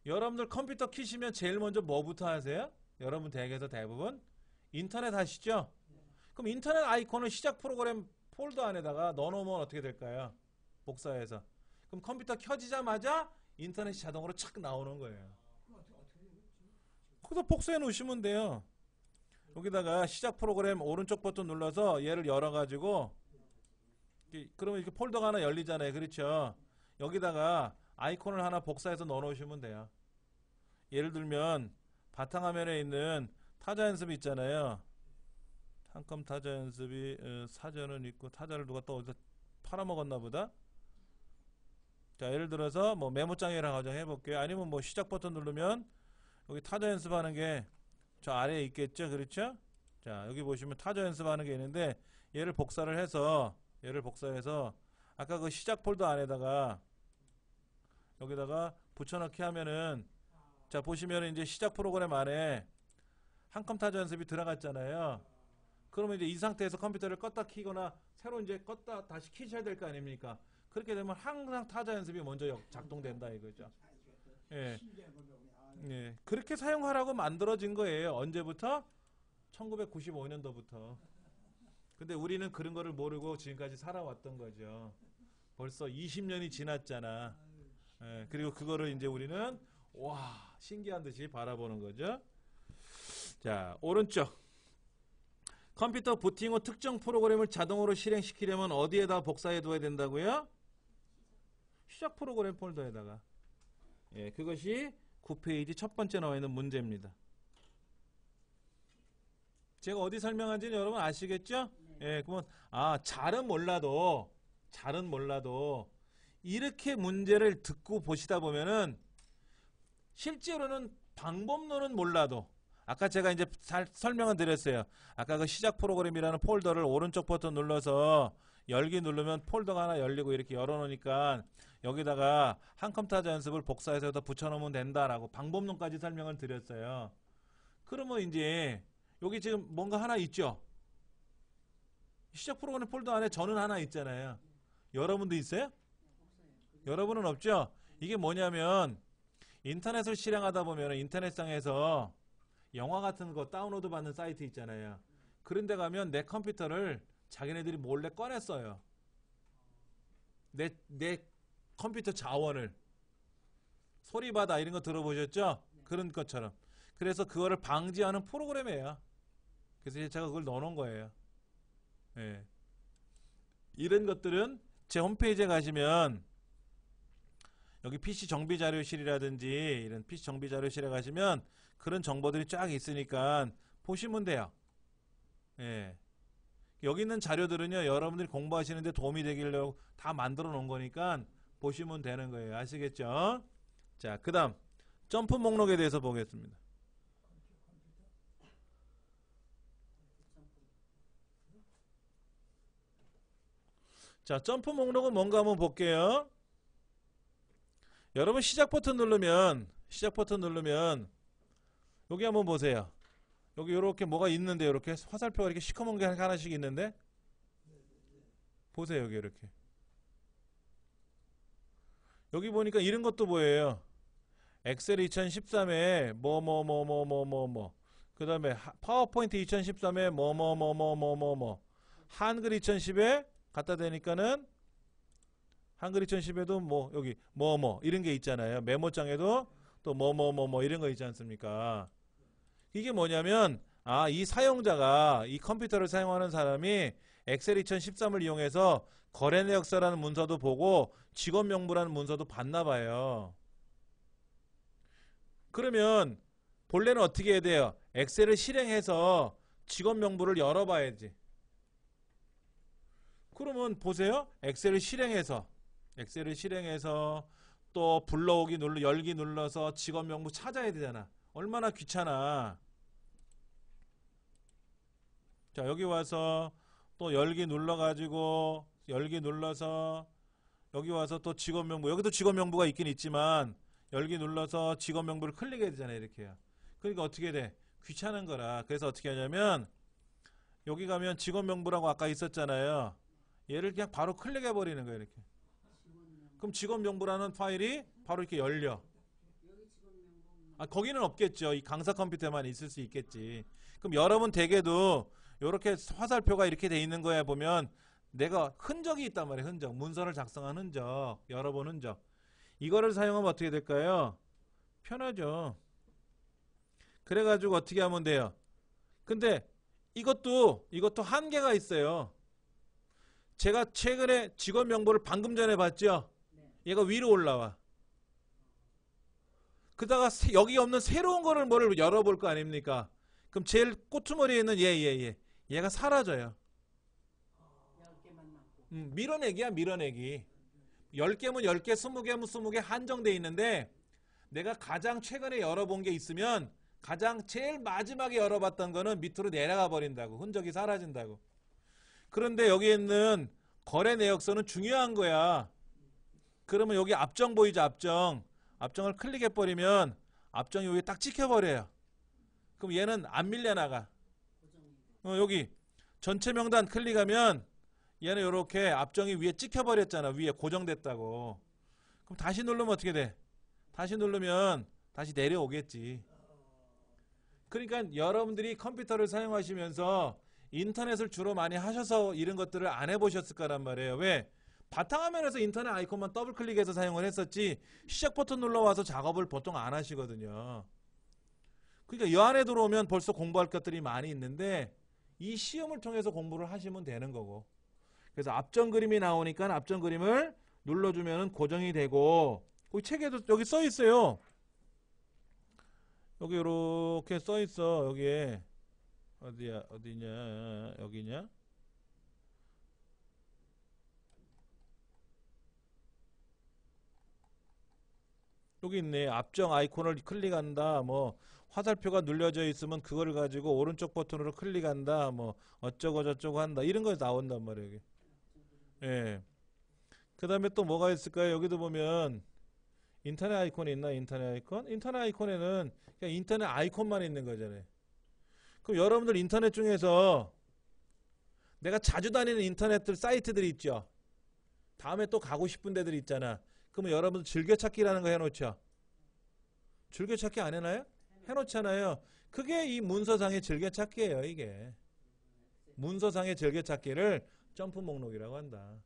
여러분들 컴퓨터 키시면 제일 먼저 뭐부터 하세요? 여러분 댁에서 대부분 인터넷 하시죠? 그럼 인터넷 아이콘을 시작 프로그램 폴더 안에다가 넣어놓으면 어떻게 될까요? 복사해서. 그럼 컴퓨터 켜지자마자 인터넷이 자동으로 착 나오는 거예요. 거기서 복사해 놓으시면 돼요. 여기다가 시작 프로그램 오른쪽 버튼 눌러서 얘를 열어가지고 그러면 이렇게 폴더가 하나 열리잖아요. 그렇죠? 여기다가 아이콘을 하나 복사해서 넣어 놓으시면 돼요. 예를 들면 바탕화면에 있는 타자 연습이 있잖아요. 한컴 타자 연습이 사전은 있고 타자를 누가 또 어디서 팔아먹었나 보다. 자, 예를 들어서 뭐 메모장이랑 가정 해볼게요. 아니면 뭐 시작 버튼 누르면 여기 타자 연습하는 게 저 아래에 있겠죠. 그렇죠? 자, 여기 보시면 타자 연습하는 게 있는데 얘를 복사해서 아까 그 시작 폴더 안에다가 여기다가 붙여넣기 하면은 자, 보시면 이제 시작 프로그램 안에 한컴 타자 연습이 들어갔잖아요. 그러면 이제 이 상태에서 컴퓨터를 껐다 키거나 새로 이제 껐다 다시 키셔야 될 거 아닙니까? 그렇게 되면 항상 타자 연습이 먼저 작동된다 이거죠. 예. 예. 그렇게 사용하라고 만들어진 거예요. 언제부터? 1995년도부터. 근데 우리는 그런 거를 모르고 지금까지 살아왔던 거죠. 벌써 20년이 지났잖아. 예. 그리고 그거를 이제 우리는 와, 신기한 듯이 바라보는 거죠. 자, 오른쪽. 컴퓨터 부팅 후 특정 프로그램을 자동으로 실행시키려면 어디에다 복사해 둬야 된다고요? 시작 프로그램 폴더에다가. 예, 그것이 9페이지 첫 번째 나와 있는 문제입니다. 제가 어디 설명한지는 여러분 아시겠죠? 예, 그러면 잘은 몰라도 이렇게 문제를 듣고 보시다 보면은 실제로는 방법론은 몰라도 아까 제가 이제 설명을 드렸어요. 아까 그 시작 프로그램이라는 폴더를 오른쪽 버튼 눌러서 열기 누르면 폴더가 하나 열리고 이렇게 열어놓으니까 여기다가 한컴 타자 연습을 복사해서 여기다 붙여놓으면 된다라고 방법론까지 설명을 드렸어요. 그러면 이제 여기 지금 뭔가 하나 있죠? 시작 프로그램 폴더 안에 저는 하나 있잖아요. 여러분도 있어요? 여러분은 없죠? 이게 뭐냐면 인터넷을 실행하다 보면 인터넷상에서 영화 같은 거 다운로드 받는 사이트 있잖아요. 그런 데 가면 내 컴퓨터를 자기네들이 몰래 꺼냈어요. 내 컴퓨터 자원을. 소리바다 이런 거 들어보셨죠? 그런 것처럼. 그래서 그거를 방지하는 프로그램이에요. 그래서 제가 그걸 넣어놓은 거예요. 예. 이런 것들은 제 홈페이지에 가시면 여기 PC 정비 자료실이라든지 이런 PC 정비 자료실에 가시면 그런 정보들이 쫙 있으니까 보시면 돼요. 예. 여기 있는 자료들은요, 여러분들이 공부하시는데 도움이 되기를 다 만들어 놓은 거니까 보시면 되는 거예요. 아시겠죠? 자, 그 다음 점프 목록에 대해서 보겠습니다. 자, 점프 목록은 뭔가 한번 볼게요. 여러분 시작 버튼 누르면 여기 한번 보세요. 여기 이렇게 뭐가 있는데 이렇게 화살표가 이렇게 시커먼 게 하나씩 있는데 보세요. 여기 이렇게 여기 보니까 이런 것도 보여요. 엑셀 2013에 그 다음에 파워포인트 2013에 한글 2010에 갖다 대니까는 한글 2010에도 뭐 여기 이런 게 있잖아요. 메모장에도 또 이런 거 있지 않습니까? 이게 뭐냐면 이 사용자가 이 컴퓨터를 사용하는 사람이 엑셀 2013을 이용해서 거래 내역서라는 문서도 보고 직원 명부라는 문서도 봤나 봐요. 그러면 본래는 어떻게 해야 돼요? 엑셀을 실행해서 직원 명부를 열어봐야지. 그러면 보세요. 엑셀을 실행해서 또 불러오기 열기 눌러서 직업 명부 찾아야 되잖아. 얼마나 귀찮아. 자, 여기 와서 또 열기 눌러서 여기 와서 또 직업 명부, 여기도 직업 명부가 있긴 있지만 열기 눌러서 직업 명부를 클릭해야 되잖아요. 이렇게요. 그러니까 어떻게 돼? 귀찮은 거라. 그래서 어떻게 하냐면 여기 가면 직업 명부라고 아까 있었잖아요. 얘를 그냥 바로 클릭해 버리는 거예요. 이렇게. 그럼 직업 명부라는 파일이 바로 이렇게 열려. 아, 거기는 없겠죠. 이 강사 컴퓨터만 있을 수 있겠지. 그럼 여러분 댁에도 이렇게 화살표가 이렇게 돼 있는 거에 보면 내가 흔적이 있단 말이에요. 흔적. 문서를 작성한 흔적. 열어본 흔적. 이거를 사용하면 어떻게 될까요? 편하죠. 그래가지고 어떻게 하면 돼요? 근데 이것도 한계가 있어요. 제가 최근에 직업 명부를 방금 전에 봤죠? 얘가 위로 올라와. 그다가 여기 없는 새로운 거를 뭐를 열어볼 거 아닙니까? 그럼 제일 꼬투머리에 있는 얘가 사라져요. 10개만 남고. 밀어내기야, 밀어내기. 10개면 10개, 20개면 20개 한정돼 있는데 내가 가장 최근에 열어본 게 있으면 가장 제일 마지막에 열어봤던 거는 밑으로 내려가 버린다고. 흔적이 사라진다고. 그런데 여기 있는 거래 내역서는 중요한 거야. 그러면 여기 앞정 보이죠? 앞정을 클릭해버리면 앞정이 여기 딱 찍혀버려요. 그럼 얘는 안 밀려나가. 여기 전체 명단 클릭하면 얘는 이렇게 앞정이 위에 찍혀버렸잖아. 위에 고정됐다고. 그럼 다시 누르면 어떻게 돼? 다시 누르면 다시 내려오겠지. 그러니까 여러분들이 컴퓨터를 사용하시면서 인터넷을 주로 많이 하셔서 이런 것들을 안 해보셨을 거란 말이에요. 왜? 바탕화면에서 인터넷 아이콘만 더블 클릭해서 사용을 했었지 시작 버튼 눌러와서 작업을 보통 안 하시거든요. 그러니까 이 안에 들어오면 벌써 공부할 것들이 많이 있는데 이 시험을 통해서 공부를 하시면 되는 거고. 그래서 앞전 그림이 나오니까 앞전 그림을 눌러주면 고정이 되고, 그 책에도 여기 써 있어요. 여기 이렇게 써 있어. 여기에 어디냐 여기냐. 여기 있네. 앞정 아이콘을 클릭한다. 뭐 화살표가 눌려져 있으면 그걸 가지고 오른쪽 버튼으로 클릭한다. 뭐 어쩌고 저쩌고 한다. 이런 거 나온단 말이에요. 여기. 예. 그 다음에 또 뭐가 있을까요? 여기도 보면 인터넷 아이콘이 있나? 인터넷 아이콘? 인터넷 아이콘에는 그냥 인터넷 아이콘만 있는 거잖아요. 그럼 여러분들 인터넷 중에서 내가 자주 다니는 인터넷 사이트들이 있죠. 다음에 또 가고 싶은 데들 있잖아. 그러면 여러분 즐겨찾기라는 거 해놓죠. 즐겨찾기 안 해놔요? 해놓잖아요. 그게 이 문서상의 즐겨찾기예요. 이게 문서상의 즐겨찾기를 점프 목록이라고 한다.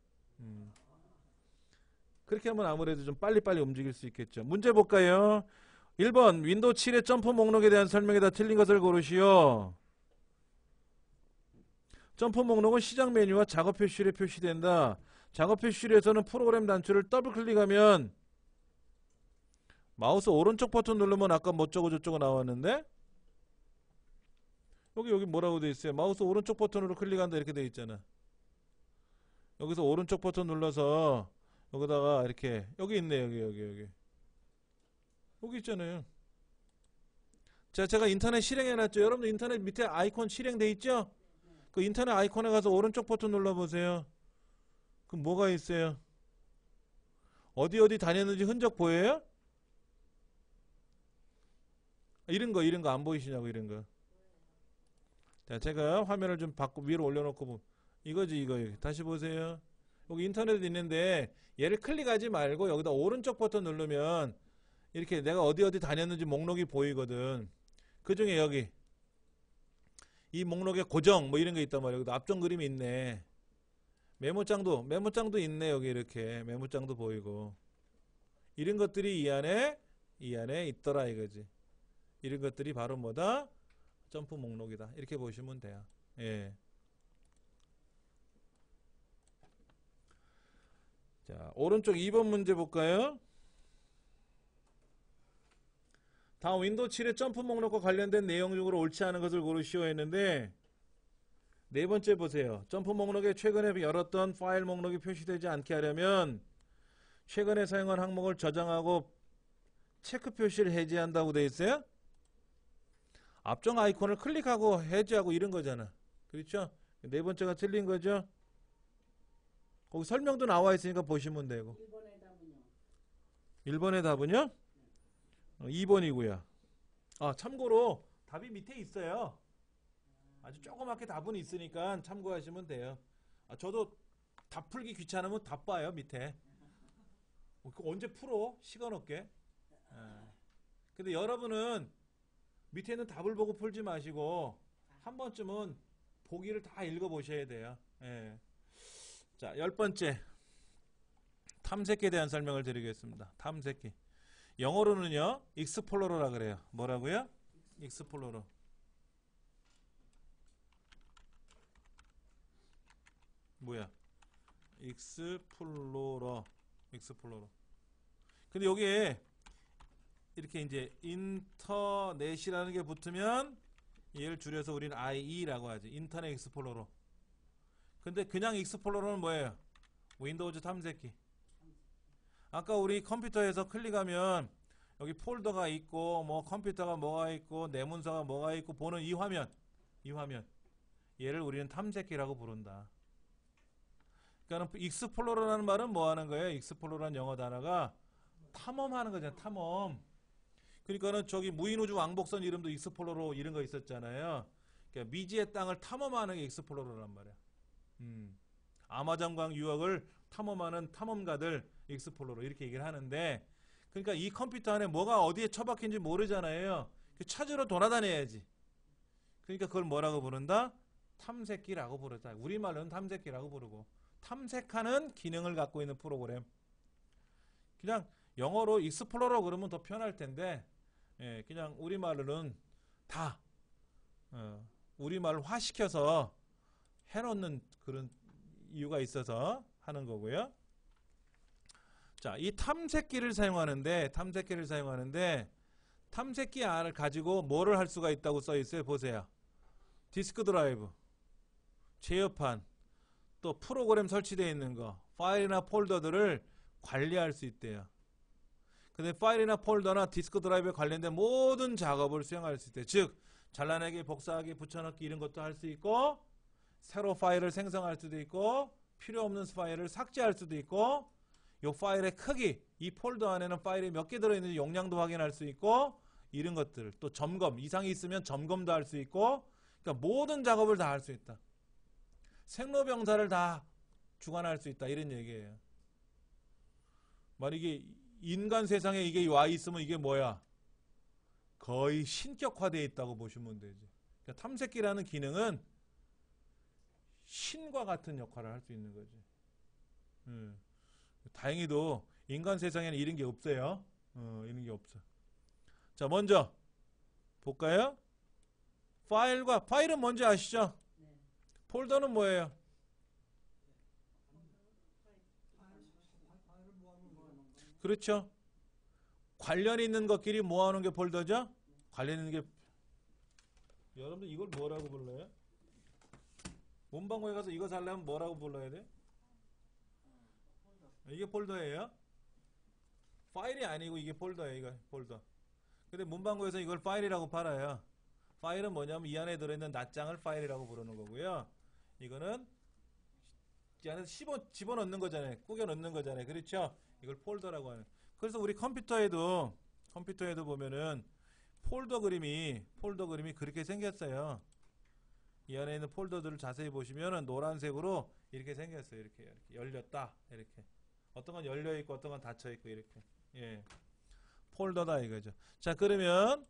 그렇게 하면 아무래도 좀 빨리빨리 움직일 수 있겠죠. 문제 볼까요? 1번 윈도우 7의 점프 목록에 대한 설명에다 틀린 것을 고르시오. 점프 목록은 시작 메뉴와 작업 표시율에 표시된다. 작업 표시율에서는 프로그램 단추를 더블 클릭하면 마우스 오른쪽 버튼 누르면 아까 뭐쩌고 저쩌고 나왔는데 여기 뭐라고 돼 있어요? 마우스 오른쪽 버튼으로 클릭한다 이렇게 돼 있잖아. 여기서 오른쪽 버튼 눌러서 여기다가 이렇게 여기 있네. 여기 있잖아요. 자, 제가 인터넷 실행해놨죠. 여러분들 인터넷 밑에 아이콘 실행돼 있죠? 그 인터넷 아이콘에 가서 오른쪽 버튼 눌러보세요. 그럼 뭐가 있어요? 어디 다녔는지 흔적 보여요? 이런 거 안 보이시냐고 이런 거. 자, 제가 화면을 좀 위로 올려놓고 이거지. 다시 보세요. 여기 인터넷 있는데 얘를 클릭하지 말고 여기다 오른쪽 버튼 누르면 이렇게 내가 어디 다녔는지 목록이 보이거든. 그 중에 여기 이 목록에 고정 뭐 이런 거 있단 말이에요. 여기도 앞전 그림이 있네. 메모장도 있네. 여기 이렇게 메모장도 보이고 이런 것들이 이 안에 있더라 이거지. 이런 것들이 바로 뭐다? 점프 목록이다. 이렇게 보시면 돼요. 예. 자, 오른쪽 2번 문제 볼까요? 다음 윈도우 7의 점프 목록과 관련된 내용 중으로 옳지 않은 것을 고르시오 했는데 네 번째 보세요. 점프 목록에 최근에 열었던 파일 목록이 표시되지 않게 하려면 최근에 사용한 항목을 저장하고 체크 표시를 해제한다고 돼 있어요. 앞쪽 아이콘을 클릭하고 해제하고 이런 거잖아. 그렇죠? 네 번째가 틀린 거죠. 거기 설명도 나와 있으니까 보시면 되고. 1번의 답은요? 1번의 답은요? 2번이고요. 아, 참고로 답이 밑에 있어요. 아주 조그맣게 답은 있으니까 참고하시면 돼요. 아, 저도 답 풀기 귀찮으면 답 봐요, 밑에. 그거 언제 풀어? 시간 없게. 근데 여러분은 밑에 있는 답을 보고 풀지 마시고 한 번쯤은 보기를 다 읽어보셔야 돼요. 예. 자, 10번째. 탐색기에 대한 설명을 드리겠습니다. 탐색기. 영어로는요, 익스플로러라 그래요. 뭐라고요? 익스플로러. 뭐야? 익스플로러. 근데 여기에 이렇게 이제 인터넷이라는 게 붙으면 얘를 줄여서 우리는 IE라고 하죠. 인터넷 익스플로러. 근데 그냥 익스플로러는 뭐예요? 윈도우즈 탐색기. 아까 우리 컴퓨터에서 클릭하면 여기 폴더가 있고 뭐 컴퓨터가 뭐가 있고 내 문서가 뭐가 있고 보는 이 화면 얘를 우리는 탐색기라고 부른다. 그러니까 익스플로러라는 말은 뭐 하는 거예요? 익스플로러라는 영어 단어가 탐험하는 거잖아요. 탐험. 그러니까는 저기 무인우주 왕복선 이름도 익스플로러 이런 거 있었잖아요. 그러니까 미지의 땅을 탐험하는 게 익스플로러란 말이야. 아마존강 유역을 탐험하는 탐험가들 익스플로러 이렇게 얘기를 하는데, 그러니까 이 컴퓨터 안에 뭐가 어디에 처박힌지 모르잖아요. 찾으러 돌아다녀야지. 그러니까 그걸 뭐라고 부른다? 탐색기라고 부르다. 우리말로는 탐색기라고 부르고, 탐색하는 기능을 갖고 있는 프로그램. 그냥 영어로 익스플로러 그러면 더 편할 텐데, 예, 그냥 우리말로는 다 우리말을 화시켜서 해놓는 그런 이유가 있어서 하는 거고요. 자, 이 탐색기를 사용하는데 탐색기 R을 가지고 뭐를 할 수가 있다고 써 있어요. 보세요. 디스크 드라이브, 제어판, 또 프로그램 설치되어 있는 거, 파일이나 폴더들을 관리할 수 있대요. 근데 파일이나 폴더나 디스크 드라이브에 관련된 모든 작업을 수행할 수 있대요. 즉, 잘라내기, 복사하기, 붙여넣기 이런 것도 할 수 있고, 새로 파일을 생성할 수도 있고, 필요 없는 파일을 삭제할 수도 있고, 이 파일의 크기, 이 폴더 안에는 파일이 몇 개 들어있는지 용량도 확인할 수 있고, 이런 것들, 또 점검, 이상이 있으면 점검도 할 수 있고, 그러니까 모든 작업을 다 할 수 있다. 생로병사를 다 주관할 수 있다. 이런 얘기예요. 만약에 인간 세상에 이게 와 있으면 이게 뭐야? 거의 신격화되어 있다고 보시면 되지. 그러니까 탐색기라는 기능은 신과 같은 역할을 할 수 있는 거지. 다행히도 인간 세상에는 이런 게 없어요. 이런 게 없어. 자, 먼저 볼까요? 파일은 뭔지 아시죠? 네. 폴더는 뭐예요? 그렇죠. 관련 있는 것끼리 모아놓은 게 폴더죠? 관련 있는 게, 여러분들 이걸 뭐라고 불러요? 문방구에 가서 이거 살려면 뭐라고 불러야 돼? 이게 폴더예요? 파일이 아니고 이게 폴더예요. 이거 폴더. 근데 문방구에서 이걸 파일이라고 팔아요. 파일은 뭐냐면 이 안에 들어있는 낱장을 파일이라고 부르는 거고요. 이거는 이 안에 집어넣는 거잖아요. 꾸겨 넣는 거잖아요. 그렇죠? 이걸 폴더라고 하는. 그래서 우리 컴퓨터에도 보면은 폴더 그림이 그렇게 생겼어요. 이 안에 있는 폴더들을 자세히 보시면은 노란색으로 이렇게 생겼어요. 이렇게 열렸다. 이렇게. 어떤 건 열려 있고 어떤 건 닫혀 있고 이렇게. 예. 폴더다 이거죠. 자, 그러면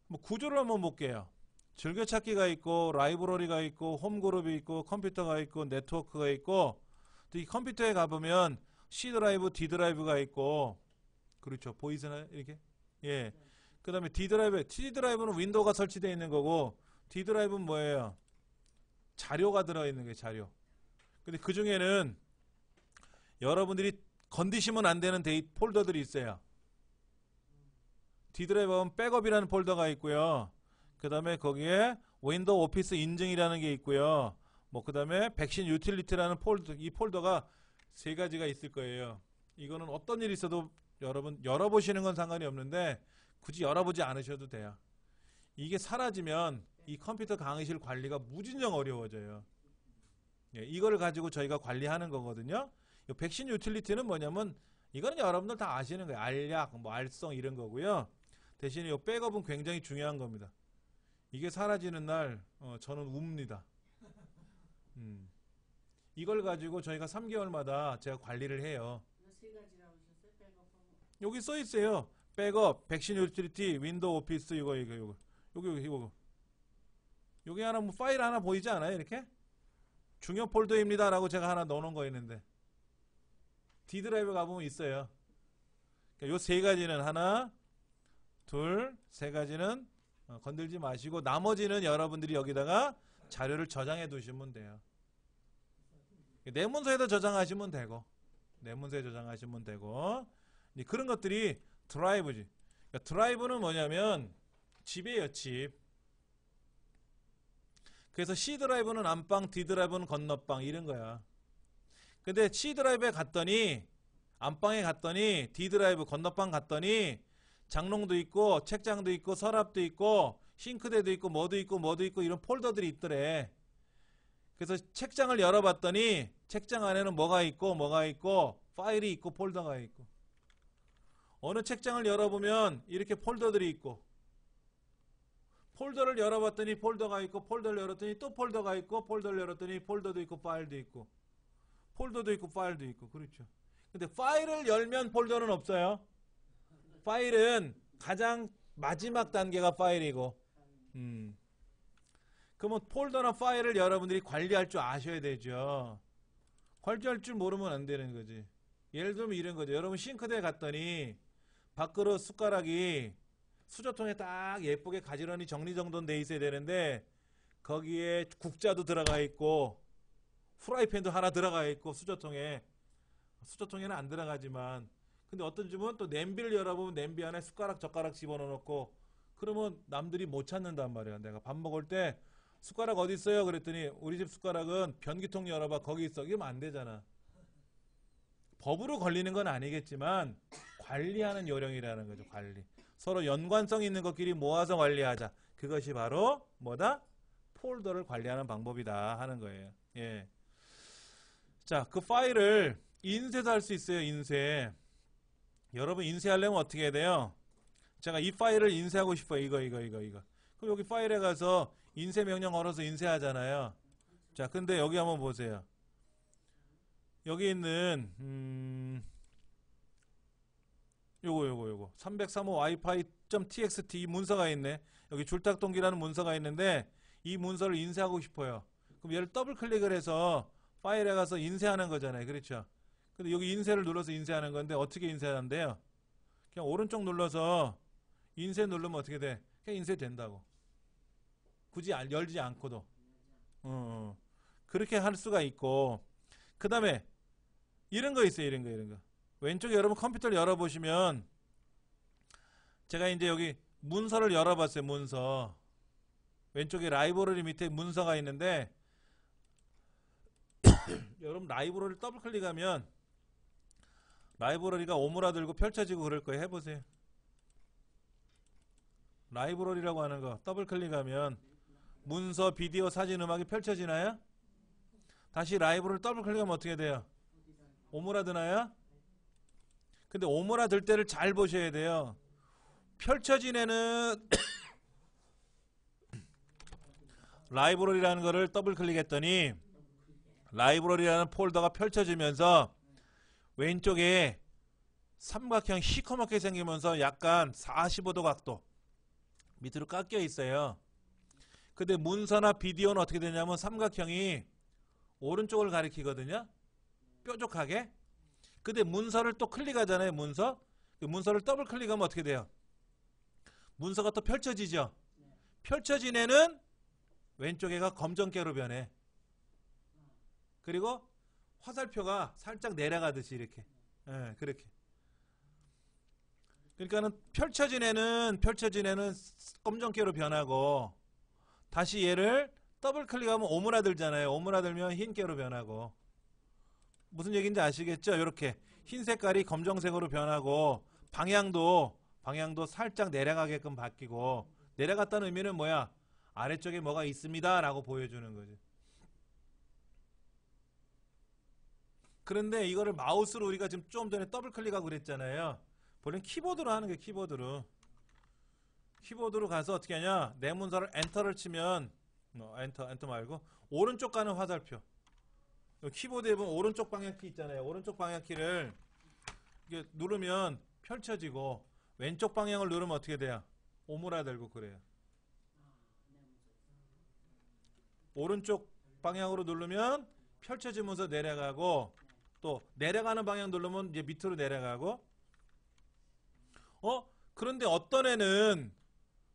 뭐 구조를 한번 볼게요. 즐겨찾기가 있고 라이브러리가 있고 홈그룹이 있고 컴퓨터가 있고 네트워크가 있고, 또 이 컴퓨터에 가보면 C 드라이브, D 드라이브가 있고, 그렇죠. 보이시나요? 이렇게. 예. 그 다음에 D 드라이브는 윈도우가 설치되어 있는 거고, D 드라이브는 뭐예요? 자료가 들어있는 거예요. 자료. 근데 그 중에는 여러분들이 건드시면 안 되는 폴더들이 있어요. D 드라이브는 백업이라는 폴더가 있고요. 그 다음에 거기에 윈도우 오피스 인증이라는 게 있고요. 뭐 그다음에 백신 유틸리티라는 폴더, 이 폴더가 세 가지가 있을 거예요. 이거는 어떤 일이 있어도 여러분 열어보시는 건 상관이 없는데 굳이 열어보지 않으셔도 돼요. 이게 사라지면 이 컴퓨터 강의실 관리가 무진장 어려워져요. 예, 이걸 가지고 저희가 관리하는 거거든요. 이 백신 유틸리티는 뭐냐면 이거는 여러분들 다 아시는 거예요. 알약, 뭐 알성 이런 거고요. 대신에 이 백업은 굉장히 중요한 겁니다. 이게 사라지는 날 저는 웁니다. 이걸 가지고 저희가 3개월마다 제가 관리를 해요. 세 가지라고 하셨어요? 백업하고. 여기 써 있어요. 백업, 백신 유틸리티, 윈도우 오피스 이거. 여기 하나 뭐 파일 하나 보이지 않아요? 이렇게? 중요 폴더입니다라고 제가 하나 넣어놓은 거 있는데 D 드라이브 가보면 있어요. 그러니까 요 세 가지는 하나, 둘, 세 가지는 건들지 마시고 나머지는 여러분들이 여기다가 자료를 저장해 두시면 돼요. 내 문서에다 저장하시면 되고 내 문서에 저장하시면 되고 그런 것들이 드라이브지. 그러니까 드라이브는 뭐냐면 칩이에요, 칩. 그래서 C 드라이브는 안방, D 드라이브는 건너방 이런 거야. 근데 C 드라이브에 갔더니 안방에 갔더니 D 드라이브 건너방 갔더니 장롱도 있고 책장도 있고 서랍도 있고 싱크대도 있고 뭐도 있고 이런 폴더들이 있더래. 그래서 책장을 열어봤더니 책장 안에는 뭐가 있고 파일이 있고 폴더가 있고 어느 책장을 열어보면 이렇게 폴더들이 있고 폴더를 열어봤더니 폴더가 있고 폴더를 열었더니 또 폴더가 있고 폴더를 열었더니 폴더도 있고 파일도 있고 폴더도 있고 파일도 있고 그렇죠. 근데 파일을 열면 폴더는 없어요. 파일은 가장 마지막 단계가 파일이고 그러면 폴더나 파일을 여러분들이 관리할 줄 아셔야 되죠. 관리할 줄 모르면 안 되는 거지. 예를 들면 이런 거죠. 여러분 싱크대에 갔더니 밥그릇 숟가락이 수저통에 딱 예쁘게 가지런히 정리정돈 돼 있어야 되는데 거기에 국자도 들어가 있고 프라이팬도 하나 들어가 있고 수저통에는 안 들어가지만 근데 어떤 집은 또 냄비를 열어보면 냄비 안에 숟가락 젓가락 집어넣고 그러면 남들이 못 찾는단 말이야. 내가 밥 먹을 때 숟가락 어디 있어요? 그랬더니 우리 집 숟가락은 변기통 열어봐 거기 있어. 이러면 안 되잖아. 법으로 걸리는 건 아니겠지만 관리하는 요령이라는 거죠. 관리. 서로 연관성 있는 것끼리 모아서 관리하자. 그것이 바로 뭐다? 폴더를 관리하는 방법이다 하는 거예요. 예. 자, 그 파일을 인쇄도 할 수 있어요. 인쇄. 여러분 인쇄하려면 어떻게 해야 돼요? 제가 이 파일을 인쇄하고 싶어요. 이거. 그럼 여기 파일에 가서 인쇄 명령 걸어서 인쇄하잖아요. 자, 근데 여기 한번 보세요. 여기 있는 요거 303호 wifi.txt 이 문서가 있네. 여기 줄탁동기라는 문서가 있는데 이 문서를 인쇄하고 싶어요. 그럼 얘를 더블 클릭을 해서 파일에 가서 인쇄하는 거잖아요. 그렇죠? 근데 여기 인쇄를 눌러서 인쇄하는 건데 어떻게 인쇄하는데요? 그냥 오른쪽 눌러서 인쇄 누르면 어떻게 돼? 그냥 인쇄된다고. 굳이 열지 않고도. 그렇게 할 수가 있고 그 다음에 이런 거 있어요. 이런 거. 왼쪽에 여러분 컴퓨터를 열어보시면 제가 이제 여기 문서를 열어봤어요. 문서. 왼쪽에 라이브러리 밑에 문서가 있는데 여러분 라이브러리를 더블 클릭하면 라이브러리가 오므라들고 펼쳐지고 그럴 거예요. 해보세요. 라이브러리라고 하는 거 더블 클릭하면 문서, 비디오, 사진, 음악이 펼쳐지나요? 다시 라이브러리를 더블 클릭하면 어떻게 돼요? 오므라드나요? 근데 오므라들 때를 잘 보셔야 돼요. 펼쳐진 애는 라이브러리라는 거를 더블 클릭했더니 라이브러리라는 폴더가 펼쳐지면서 왼쪽에 삼각형 시커멓게 생기면서 약간 45도 각도 밑으로 깎여 있어요. 근데 문서나 비디오는 어떻게 되냐면 삼각형이 오른쪽을 가리키거든요. 뾰족하게. 근데 문서를 또 클릭하잖아요. 문서. 그 문서를 더블 클릭하면 어떻게 돼요? 문서가 또 펼쳐지죠. 펼쳐진 애는 왼쪽 애가 검정깨로 변해. 그리고 화살표가 살짝 내려가듯이 이렇게. 예, 그렇게. 그러니까는 펼쳐진 애는 검정깨로 변하고 다시 얘를 더블 클릭하면 오므라들잖아요. 오므라들면 흰개로 변하고. 무슨 얘기인지 아시겠죠? 이렇게 흰 색깔이 검정색으로 변하고 방향도 살짝 내려가게끔 바뀌고, 내려갔다는 의미는 뭐야? 아래쪽에 뭐가 있습니다 라고 보여주는 거지. 그런데 이거를 마우스로 우리가 지금 좀 전에 더블 클릭하고 그랬잖아요. 본래는 키보드로 하는 게 키보드로 가서 어떻게 하냐, 내 문서를 엔터를 치면 엔터 말고 오른쪽 가는 화살표, 키보드에 보면 오른쪽 방향키 있잖아요. 오른쪽 방향키를 이게 누르면 펼쳐지고, 왼쪽 방향을 누르면 어떻게 돼요? 오므라들고 그래요. 오른쪽 방향으로 누르면 펼쳐지면서 내려가고, 또 내려가는 방향 누르면 이제 밑으로 내려가고. 그런데 어떤 애는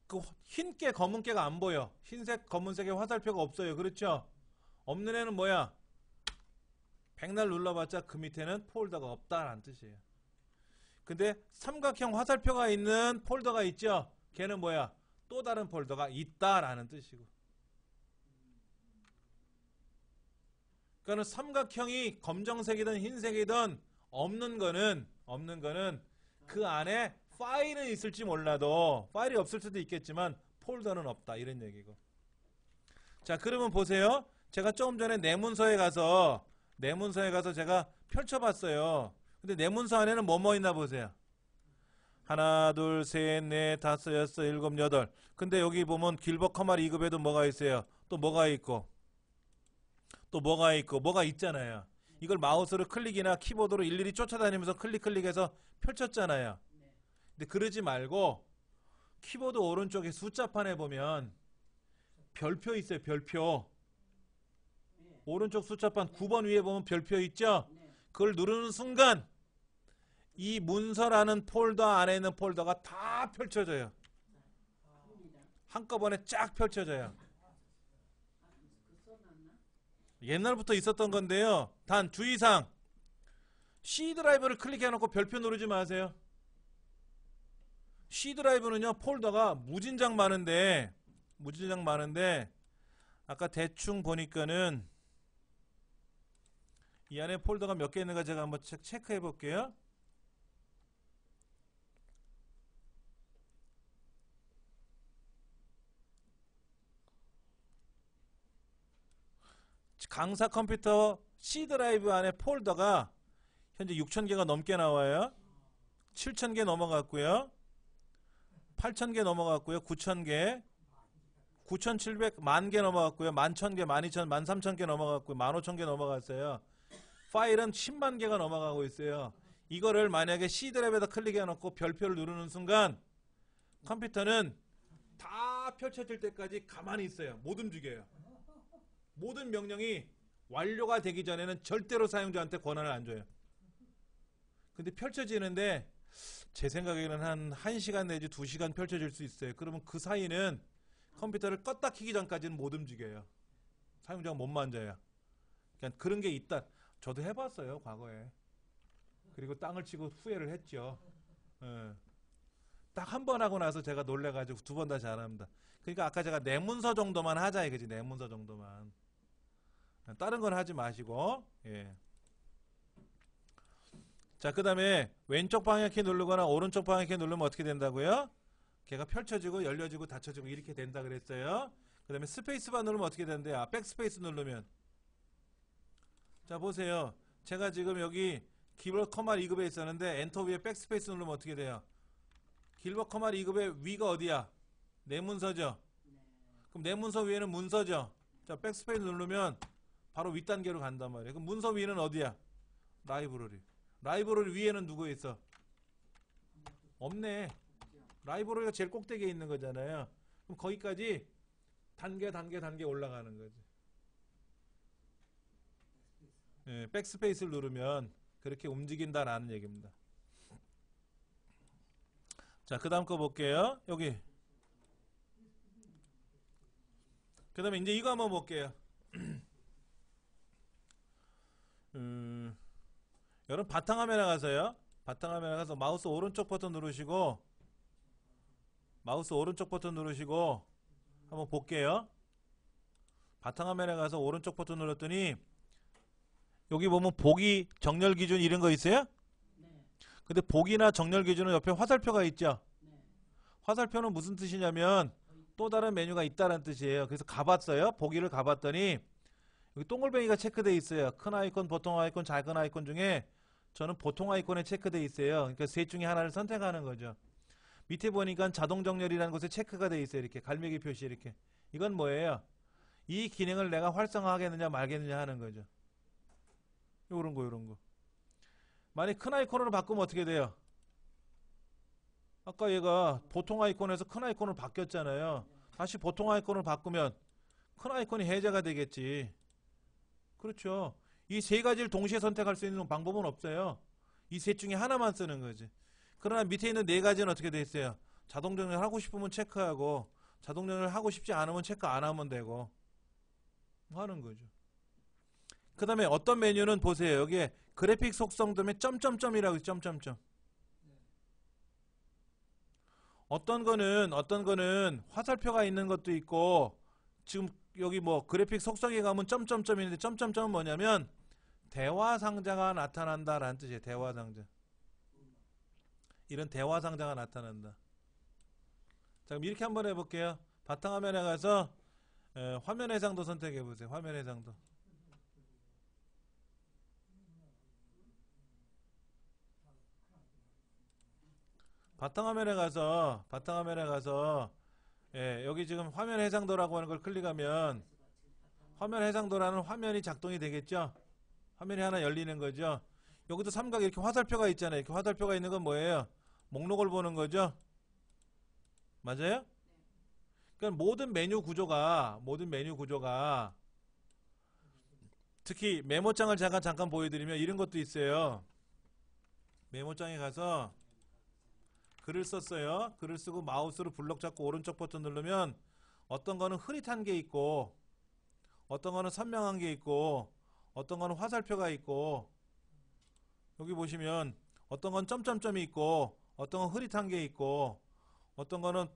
그 흰개 검은개가 안 보여. 흰색 검은색의 화살표가 없어요. 그렇죠? 없는 애는 뭐야? 백날 눌러봤자 그 밑에는 폴더가 없다라는 뜻이에요. 근데 삼각형 화살표가 있는 폴더가 있죠? 걔는 뭐야? 또 다른 폴더가 있다라는 뜻이고. 그러니까 삼각형이 검정색이든 흰색이든 없는 거는 그 안에 파일은 있을지 몰라도, 파일이 없을 수도 있겠지만 폴더는 없다, 이런 얘기고. 자, 그러면 보세요. 제가 조금 전에 내 문서에 가서 제가 펼쳐봤어요. 근데 내 문서 안에는 뭐뭐 있나 보세요. 하나, 둘, 셋, 넷, 다섯, 여섯, 일곱, 여덟. 근데 여기 보면 길버 커말 2급에도 뭐가 있어요. 또 뭐가 있고 뭐가 있잖아요. 이걸 마우스로 클릭이나 키보드로 일일이 쫓아다니면서 클릭해서 펼쳤잖아요. 근데 그러지 말고 키보드 오른쪽에 숫자판에 보면 별표 있어요. 별표. 오른쪽 숫자판 9번 위에 보면 별표 있죠? 그걸 누르는 순간 이 문서라는 폴더 안에 있는 폴더가 다 펼쳐져요. 한꺼번에 쫙 펼쳐져요. 옛날부터 있었던 건데요. 단 주의사항, C 드라이브를 클릭해놓고 별표 누르지 마세요. C 드라이브는요, 폴더가 무진장 많은데 아까 대충 보니까는 이 안에 폴더가 몇 개 있는가 제가 한번 체크해 볼게요. 강사 컴퓨터 C 드라이브 안에 폴더가 현재 6,000개가 넘게 나와요. 7,000개 넘어갔고요. 8,000개 넘어갔고요. 9,000개, 9,700, 10,000개 넘어갔고요. 11,000개, 12,000, 13,000개 넘어갔고요. 15,000개 넘어갔어요. 파일은 10만 개가 넘어가고 있어요. 이거를 만약에 C 드라이브에다 클릭해 놓고 별표를 누르는 순간 컴퓨터는 다 펼쳐질 때까지 가만히 있어요. 못 움직여요. 모든 명령이 완료가 되기 전에는 절대로 사용자한테 권한을 안 줘요. 근데 펼쳐지는데 제 생각에는 한 1시간 내지 2시간 펼쳐질 수 있어요. 그러면 그 사이는 컴퓨터를 껐다 키기 전까지는 못 움직여요. 사용자가 못 만져요. 그러니까 그런 게 있다. 저도 해봤어요, 과거에. 그리고 땅을 치고 후회를 했죠. 딱 한 번 하고 나서 제가 놀래가지고 2번 다시 안 합니다. 그러니까 아까 제가 내 문서 정도만 하자 이거지. 내 문서 정도만. 다른 건 하지 마시고. 예. 자, 그 다음에 왼쪽 방향키 누르거나 오른쪽 방향키 누르면 어떻게 된다고요? 걔가 펼쳐지고 열려지고 닫혀지고 이렇게 된다 그랬어요. 그 다음에 스페이스바 누르면 어떻게 된대요? 백스페이스 누르면. 자, 보세요. 제가 지금 여기 길버 커말 2급에 있었는데 엔터 위에 백스페이스 누르면 어떻게 돼요? 길버 커말 2급의 위가 어디야? 내 문서죠? 그럼 내 문서 위에는 문서죠? 자, 백스페이스 누르면 바로 윗단계로 간단 말이에요. 그럼 문서 위는 어디야? 라이브러리. 라이브러리 위에는 누구 있어? 없네. 라이브러리가 제일 꼭대기에 있는 거잖아요. 그럼 거기까지 단계 올라가는 거지. 예, 백스페이스를 누르면 그렇게 움직인다라는 얘기입니다. 자, 그 다음 거 볼게요. 여기. 그 다음에 이제 이거 한번 볼게요. 여러분 바탕화면에 가서요. 바탕화면에 가서 마우스 오른쪽 버튼 누르시고 한번 볼게요. 바탕화면에 가서 오른쪽 버튼 눌렀더니 여기 보면 보기, 정렬 기준 이런 거 있어요? 네. 근데 보기나 정렬 기준은 옆에 화살표가 있죠? 네. 화살표는 무슨 뜻이냐면 또 다른 메뉴가 있다는 뜻이에요. 그래서 가봤어요. 보기를 가봤더니 여기 동글뱅이가 체크되어 있어요. 큰 아이콘, 보통 아이콘, 작은 아이콘 중에 저는 보통 아이콘에 체크되어 있어요. 그러니까 셋 중에 하나를 선택하는 거죠. 밑에 보니까 자동 정렬이라는 곳에 체크가 되어 있어요. 이렇게 갈매기 표시 이렇게. 이건 뭐예요? 이 기능을 내가 활성화하겠느냐 말겠느냐 하는 거죠. 요런 거 요런 거. 만약 큰 아이콘으로 바꾸면 어떻게 돼요? 아까 얘가 보통 아이콘에서 큰 아이콘으로 바뀌었잖아요. 다시 보통 아이콘을 바꾸면 큰 아이콘이 해제가 되겠지. 그렇죠. 이 세 가지를 동시에 선택할 수 있는 방법은 없어요. 이 셋 중에 하나만 쓰는 거지. 그러나 밑에 있는 네 가지는 어떻게 돼 있어요? 자동 정렬 하고 싶으면 체크하고 자동 정렬 하고 싶지 않으면 체크 안 하면 되고 하는 거죠. 그 다음에 어떤 메뉴는 보세요. 여기에 그래픽 속성 때문에 점점점이라고 점점점. 어떤 거는 화살표가 있는 것도 있고 지금 여기 뭐 그래픽 속성에 가면 점점점인데 점점점은 뭐냐면 대화 상자가 나타난다라는 뜻이에요. 대화 상자. 이런 대화 상자가 나타난다. 자, 그럼 이렇게 한번 해볼게요. 바탕화면에 가서 화면 해상도 선택해 보세요. 화면 해상도. 바탕화면에 가서 여기 지금 화면 해상도라고 하는 걸 클릭하면 화면 해상도라는 화면이 작동이 되겠죠. 화면이 하나 열리는 거죠. 여기도 삼각 이렇게 화살표가 있잖아요. 이렇게 화살표가 있는 건 뭐예요? 목록을 보는 거죠. 맞아요? 그러니까 모든 메뉴 구조가 특히 메모장을 잠깐 보여드리면 이런 것도 있어요. 메모장에 가서 글을 썼어요. 글을 쓰고 마우스로 블럭 잡고 오른쪽 버튼 누르면 어떤 거는 흐릿한 게 있고 어떤 거는 선명한 게 있고 어떤 거는 화살표가 있고 여기 보시면 어떤 건 점점점이 있고 어떤 건 흐릿한 게 있고 어떤 거는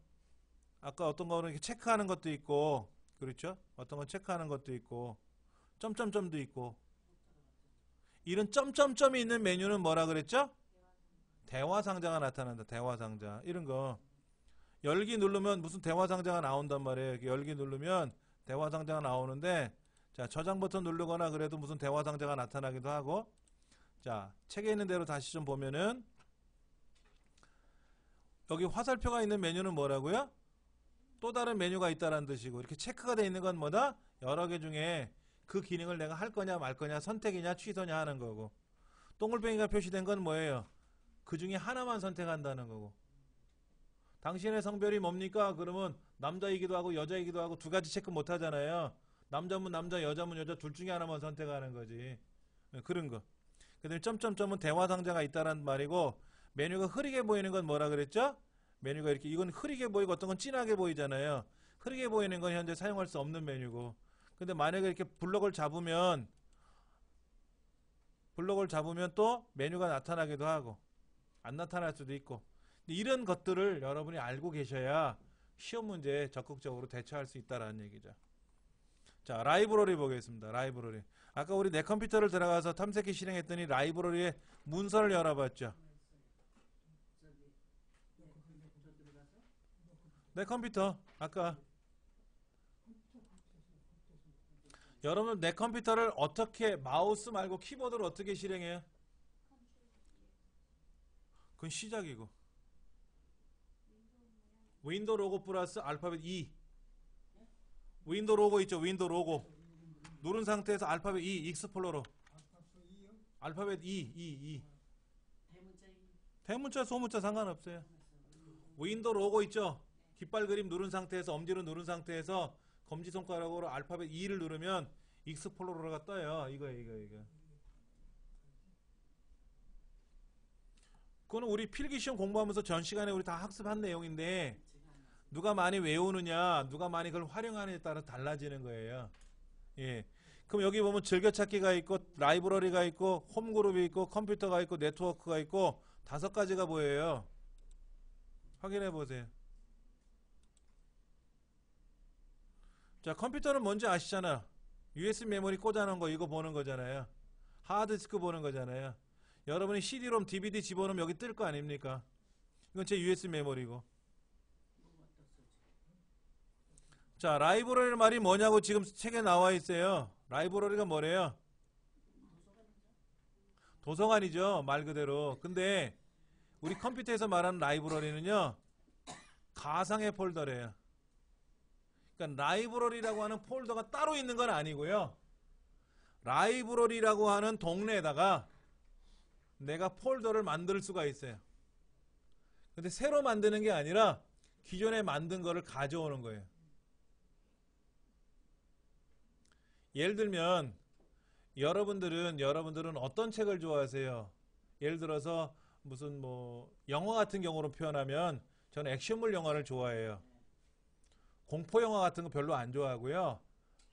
아까 어떤 거는 이렇게 체크하는 것도 있고 그렇죠? 어떤 건 체크하는 것도 있고 점점점도 있고 이런 점점점이 있는 메뉴는 뭐라 그랬죠? 대화 상자가 나타난다. 대화 상자. 이런 거. 열기 누르면 무슨 대화 상자가 나온단 말이에요. 이렇게 열기 누르면 대화 상자가 나오는데 자, 저장 버튼 누르거나 그래도 무슨 대화 상자가 나타나기도 하고 자, 책에 있는 대로 다시 좀 보면은 여기 화살표가 있는 메뉴는 뭐라고요? 또 다른 메뉴가 있다는 뜻이고 이렇게 체크가 되어 있는 건 뭐다? 여러 개 중에 그 기능을 내가 할 거냐 말 거냐 선택이냐 취소냐 하는 거고 동글뱅이가 표시된 건 뭐예요? 그 중에 하나만 선택한다는 거고 당신의 성별이 뭡니까? 그러면 남자이기도 하고 여자이기도 하고 두 가지 체크 못 하잖아요. 남자면 남자, 여자면 여자 둘 중에 하나만 선택하는 거지. 그런 거. 그 다음에 점점점은 대화 상자가 있다는 말이고 메뉴가 흐리게 보이는 건 뭐라 그랬죠? 메뉴가 이렇게 이건 흐리게 보이고 어떤 건 진하게 보이잖아요. 흐리게 보이는 건 현재 사용할 수 없는 메뉴고 근데 만약에 이렇게 블럭을 잡으면 또 메뉴가 나타나기도 하고 안 나타날 수도 있고 이런 것들을 여러분이 알고 계셔야 시험 문제에 적극적으로 대처할 수 있다는 얘기죠. 자, 라이브러리 보겠습니다. 라이브러리. 아까 우리 내 컴퓨터를 들어가서 탐색기 실행했더니 라이브러리에 문서를 열어봤죠. 내 컴퓨터 아까 여러분 내 컴퓨터를 어떻게 마우스 말고 키보드를 어떻게 실행해요? 그건 시작이고 윈도우 로고 플러스 알파벳 E 윈도우 로고 있죠. 윈도우 로고 누른 상태에서 알파벳 E 익스플로러 알파벳 E 대문자 소문자 상관없어요. 윈도우 로고 있죠. 깃발 그림 누른 상태에서 엄지로 누른 상태에서 검지손가락으로 알파벳 E를 누르면 익스플로러가 떠요. 이거 그거는 우리 필기시험 공부하면서 전 시간에 우리 다 학습한 내용인데 누가 많이 외우느냐 누가 많이 그걸 활용하느냐에 따라 달라지는 거예요. 예. 그럼 여기 보면 즐겨찾기가 있고 라이브러리가 있고 홈그룹이 있고 컴퓨터가 있고 네트워크가 있고 5가지가 보여요. 확인해 보세요. 자, 컴퓨터는 뭔지 아시잖아. USB 메모리 꽂아놓은 거 이거 보는 거잖아요. 하드디스크 보는 거잖아요. 여러분이 CD롬, DVD 집어넣으면 여기 뜰 거 아닙니까? 이건 제 USB 메모리고. 자, 라이브러리 말이 뭐냐고 지금 책에 나와 있어요. 라이브러리가 뭐래요? 도서관이죠, 말 그대로. 근데 우리 컴퓨터에서 말하는 라이브러리는요, 가상의 폴더래요. 그러니까 라이브러리라고 하는 폴더가 따로 있는 건 아니고요. 라이브러리라고 하는 동네에다가 내가 폴더를 만들 수가 있어요. 근데 새로 만드는 게 아니라 기존에 만든 거를 가져오는 거예요. 예를 들면 여러분들은 어떤 책을 좋아하세요? 예를 들어서 무슨 뭐 영화 같은 경우로 표현하면 저는 액션물 영화를 좋아해요. 공포 영화 같은 거 별로 안 좋아하고요.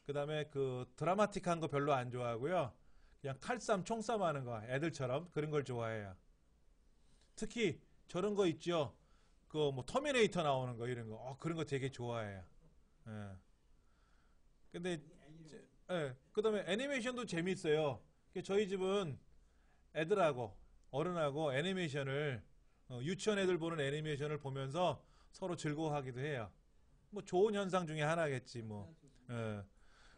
그 다음에 그 드라마틱한 거 별로 안 좋아하고요. 그냥 칼싸움, 총싸움 하는 거, 애들처럼 그런 걸 좋아해요. 특히 저런 거 있죠. 그 뭐 터미네이터 나오는 거 이런 거, 그런 거 되게 좋아해요. 예. 근데 그 다음에 애니메이션도 재밌어요. 저희 집은 애들하고 어른하고 애니메이션을 유치원 애들 보는 애니메이션을 보면서 서로 즐거워하기도 해요. 뭐 좋은 현상 중에 하나겠지 뭐.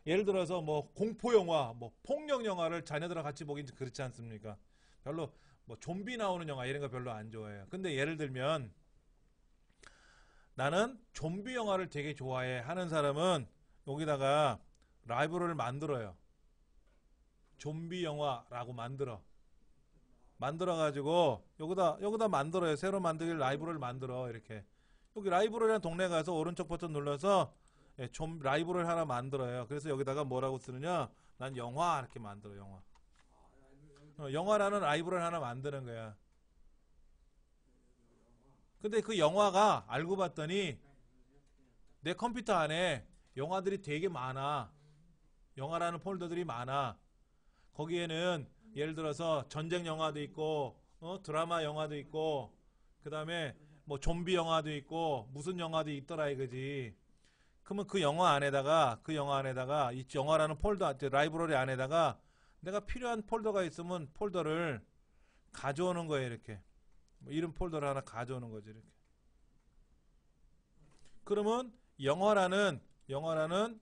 예를 들어서 뭐 공포 영화, 뭐 폭력 영화를 자녀들하고 같이 보긴 그렇지 않습니까? 별로 뭐 좀비 나오는 영화 이런 거 별로 안 좋아해요. 근데 예를 들면 나는 좀비 영화를 되게 좋아해 하는 사람은 여기다가 라이브러리를 만들어요. 좀비 영화라고 만들어가지고 여기다 만들어요. 새로 만들길 라이브러리를 만들어. 이렇게 여기 라이브러리라는 동네 가서 오른쪽 버튼 눌러서 좀 라이브러리를 하나 만들어요. 그래서 여기다가 뭐라고 쓰느냐, 난 영화 이렇게 만들어. 영화라는 라이브러리를 하나 만드는 거야. 근데 그 영화가 알고 봤더니 내 컴퓨터 안에 영화들이 되게 많아. 영화라는 폴더들이 많아. 거기에는 예를 들어서 전쟁 영화도 있고 드라마 영화도 있고 그 다음에 뭐 좀비 영화도 있고 무슨 영화도 있더라 이거지. 그러면 그 영화 안에다가 이 영화라는 폴더, 라이브러리 안에다가 내가 필요한 폴더가 있으면 폴더를 가져오는 거예요. 이렇게 뭐 이런 폴더를 하나 가져오는 거지. 이렇게. 그러면 영화라는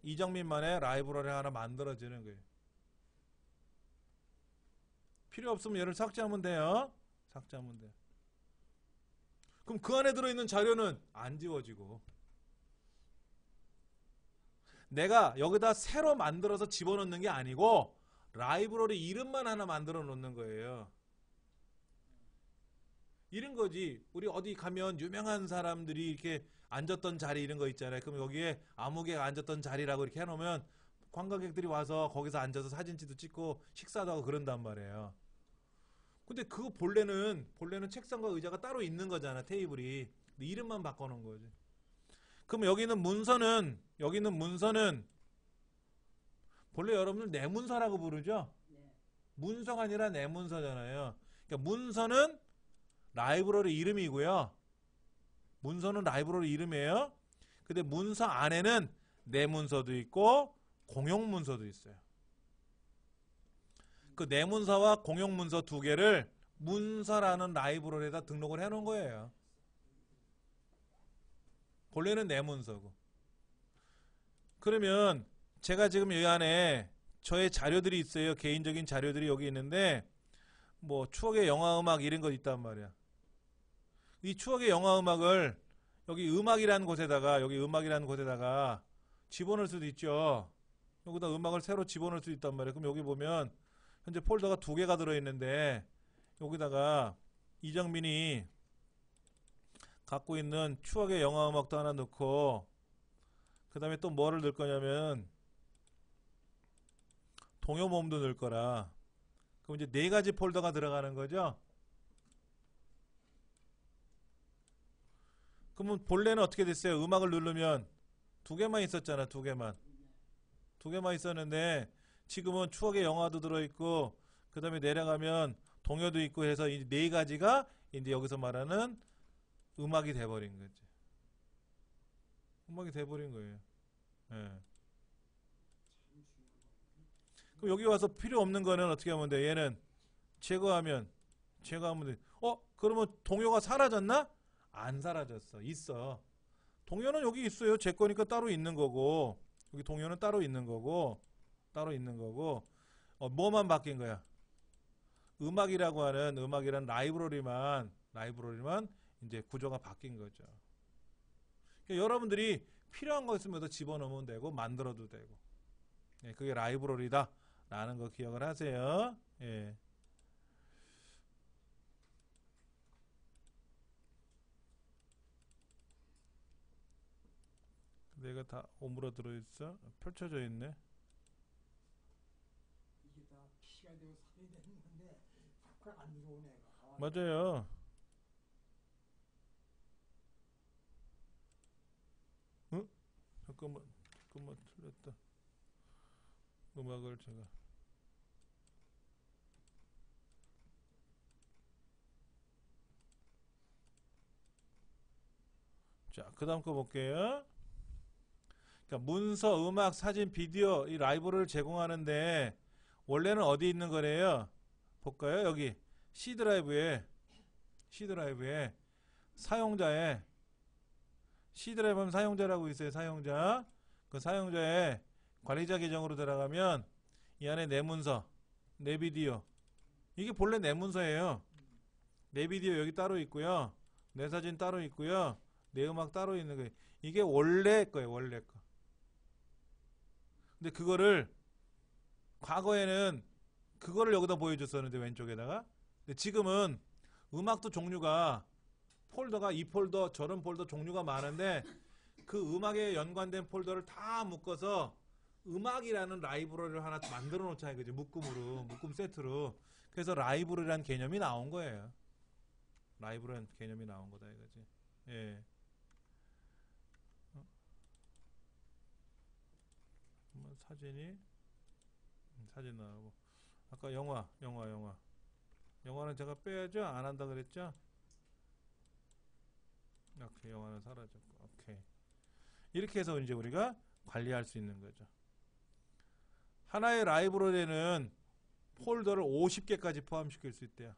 이정민만의 라이브러리 하나 만들어지는 거예요. 필요 없으면 얘를 삭제하면 돼요. 그럼 그 안에 들어있는 자료는 안 지워지고, 내가 여기다 새로 만들어서 집어넣는 게 아니고 라이브러리 이름만 하나 만들어 놓는 거예요. 이런 거지. 우리 어디 가면 유명한 사람들이 이렇게 앉았던 자리 이런 거 있잖아요. 그럼 여기에 아무개가 앉았던 자리라고 이렇게 해놓으면 관광객들이 와서 거기서 앉아서 사진도 찍고 식사도 하고 그런단 말이에요. 근데 그거 본래는 책상과 의자가 따로 있는 거잖아, 테이블이. 근데 이름만 바꿔놓은 거지. 그럼 여기 있는 문서는 본래 여러분들 내문서라고 부르죠? 문서가 아니라 내문서잖아요. 그러니까 문서는 라이브러리 이름이고요. 문서는 라이브러리 이름이에요. 근데 문서 안에는 내문서도 있고 공용문서도 있어요. 그 내문서와 공용문서 두 개를 문서라는 라이브러리에다 등록을 해놓은 거예요. 본래는 내문서고. 그러면 제가 지금 이 안에 저의 자료들이 있어요. 개인적인 자료들이 여기 있는데 뭐 추억의 영화 음악 이런 거 있단 말이야. 이 추억의 영화 음악을 여기 음악이라는 곳에다가 집어넣을 수도 있죠. 여기다 음악을 새로 집어넣을 수도 있단 말이야. 그럼 여기 보면 현재 폴더가 2개가 들어있는데 여기다가 이정민이 갖고 있는 추억의 영화 음악도 하나 넣고 그 다음에 또 뭐를 넣을 거냐면 동요모음도 넣을 거라. 그럼 이제 4가지 폴더가 들어가는 거죠. 그러면 본래는 어떻게 됐어요? 음악을 누르면 2개만 있었잖아. 2개만 있었는데 지금은 추억의 영화도 들어있고 그 다음에 내려가면 동요도 있고 해서 이 4가지가 이제 여기서 말하는 음악이 돼버린 거지. 음악이 돼버린 거예요. 예. 그럼 여기 와서 필요 없는 거는 어떻게 하면 돼? 얘는 제거하면 돼. 그러면 동요가 사라졌나? 안 사라졌어. 있어. 동요는 여기 있어요. 제 거니까 따로 있는 거고, 여기 동요는 따로 있는 거고, 뭐만 바뀐 거야? 음악이란 라이브러리만 이제 구조가 바뀐 거죠. 그러니까 여러분들이 필요한 거 있으면 더 집어넣으면 되고, 만들어도 되고. 예, 그게 라이브러리다. 라는 거 기억을 하세요. 예. 내가 다 오므러 들어있어? 펼쳐져 있네. 이게 다 키가 되고 살이 되는 건데 자꾸 안 들어오네. 애가. 맞아요. 응? 잠깐만 틀렸다. 음악을 제가 자, 그 다음 거 볼게요. 그러니까 문서, 음악, 사진, 비디오 이 라이브러리를 제공하는데 원래는 어디 있는 거래요? 볼까요? 여기 C 드라이브에 사용자에 C 드라이브 하면 사용자라고 있어요. 사용자. 그 사용자의 관리자 계정으로 들어가면 이 안에 내 문서, 내 비디오 이게 본래 내 문서예요. 내 비디오 여기 따로 있고요. 내 사진 따로 있고요. 내 음악 따로 있는 거예요. 이게 원래 거예요. 원래 거. 근데 그거를 과거에는 그거를 여기다 보여줬었는데 왼쪽에다가 근데 지금은 음악도 종류가 폴더가 이 폴더 저런 폴더 종류가 많은데 그 음악에 연관된 폴더를 다 묶어서 음악이라는 라이브러리를 하나 만들어 놓자 이거지. 묶음 세트로. 그래서 라이브러리라는 개념이 나온 거예요. 라이브러리라는 개념이 나온 거다 이거지. 예. 사진 나오고 아까 영화는 제가 빼야죠. 안 한다 그랬죠. 오케이, 영화는 사라졌고 오케이. 이렇게 해서 이제 우리가 관리할 수 있는 거죠. 하나의 라이브러리에는 폴더를 50개까지 포함시킬 수 있대요.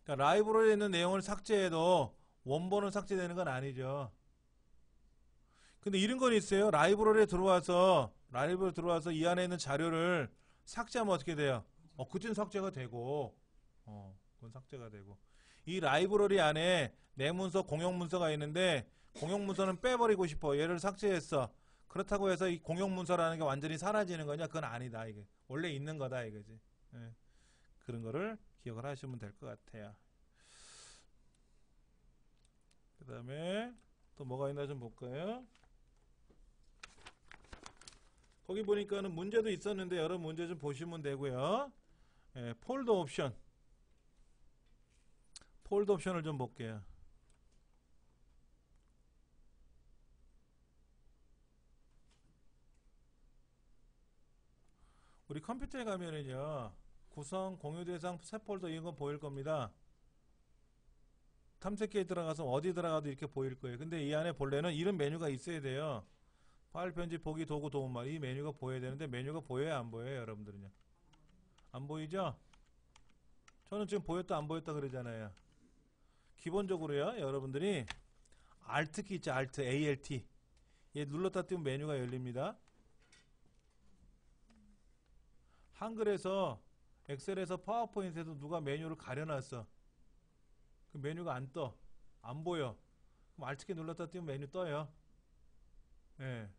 그러니까 라이브러리에 있는 내용을 삭제해도 원본은 삭제되는 건 아니죠. 근데 이런 건 있어요. 라이브러리에 들어와서 이 안에 있는 자료를 삭제하면 어떻게 돼요? 그땐 삭제가 되고, 그건 삭제가 되고. 이 라이브러리 안에 내 문서, 공용 문서가 있는데 공용 문서는 빼버리고 싶어. 얘를 삭제했어. 그렇다고 해서 이 공용 문서라는 게 완전히 사라지는 거냐? 그건 아니다. 이게 원래 있는 거다 이거지. 예. 그런 거를 기억을 하시면 될 것 같아요. 그 다음에 또 뭐가 있나 좀 볼까요? 거기 보니까는 문제도 있었는데 여러 문제 좀 보시면 되고요. 예, 폴더 옵션을 좀 볼게요. 우리 컴퓨터에 가면은요, 구성, 공유 대상, 새 폴더 이런 거 보일 겁니다. 탐색기에 들어가서 어디 들어가도 이렇게 보일 거예요. 근데 이 안에 본래는 이런 메뉴가 있어야 돼요. 파일 편집, 보기, 도구, 도움말 이 메뉴가 보여야 되는데 메뉴가 보여요, 안 보여요, 여러분들은요? 안 보이죠? 저는 지금 보였다 안 보였다 그러잖아요. 기본적으로요, 여러분들이 Alt 키 있죠, Alt, ALT 얘 눌렀다 띄면 메뉴가 열립니다. 한글에서 엑셀에서 파워포인트에도 누가 메뉴를 가려놨어. 그 메뉴가 안 떠, 안 보여. 그럼 Alt 키 눌렀다 띄면 메뉴 떠요. 예.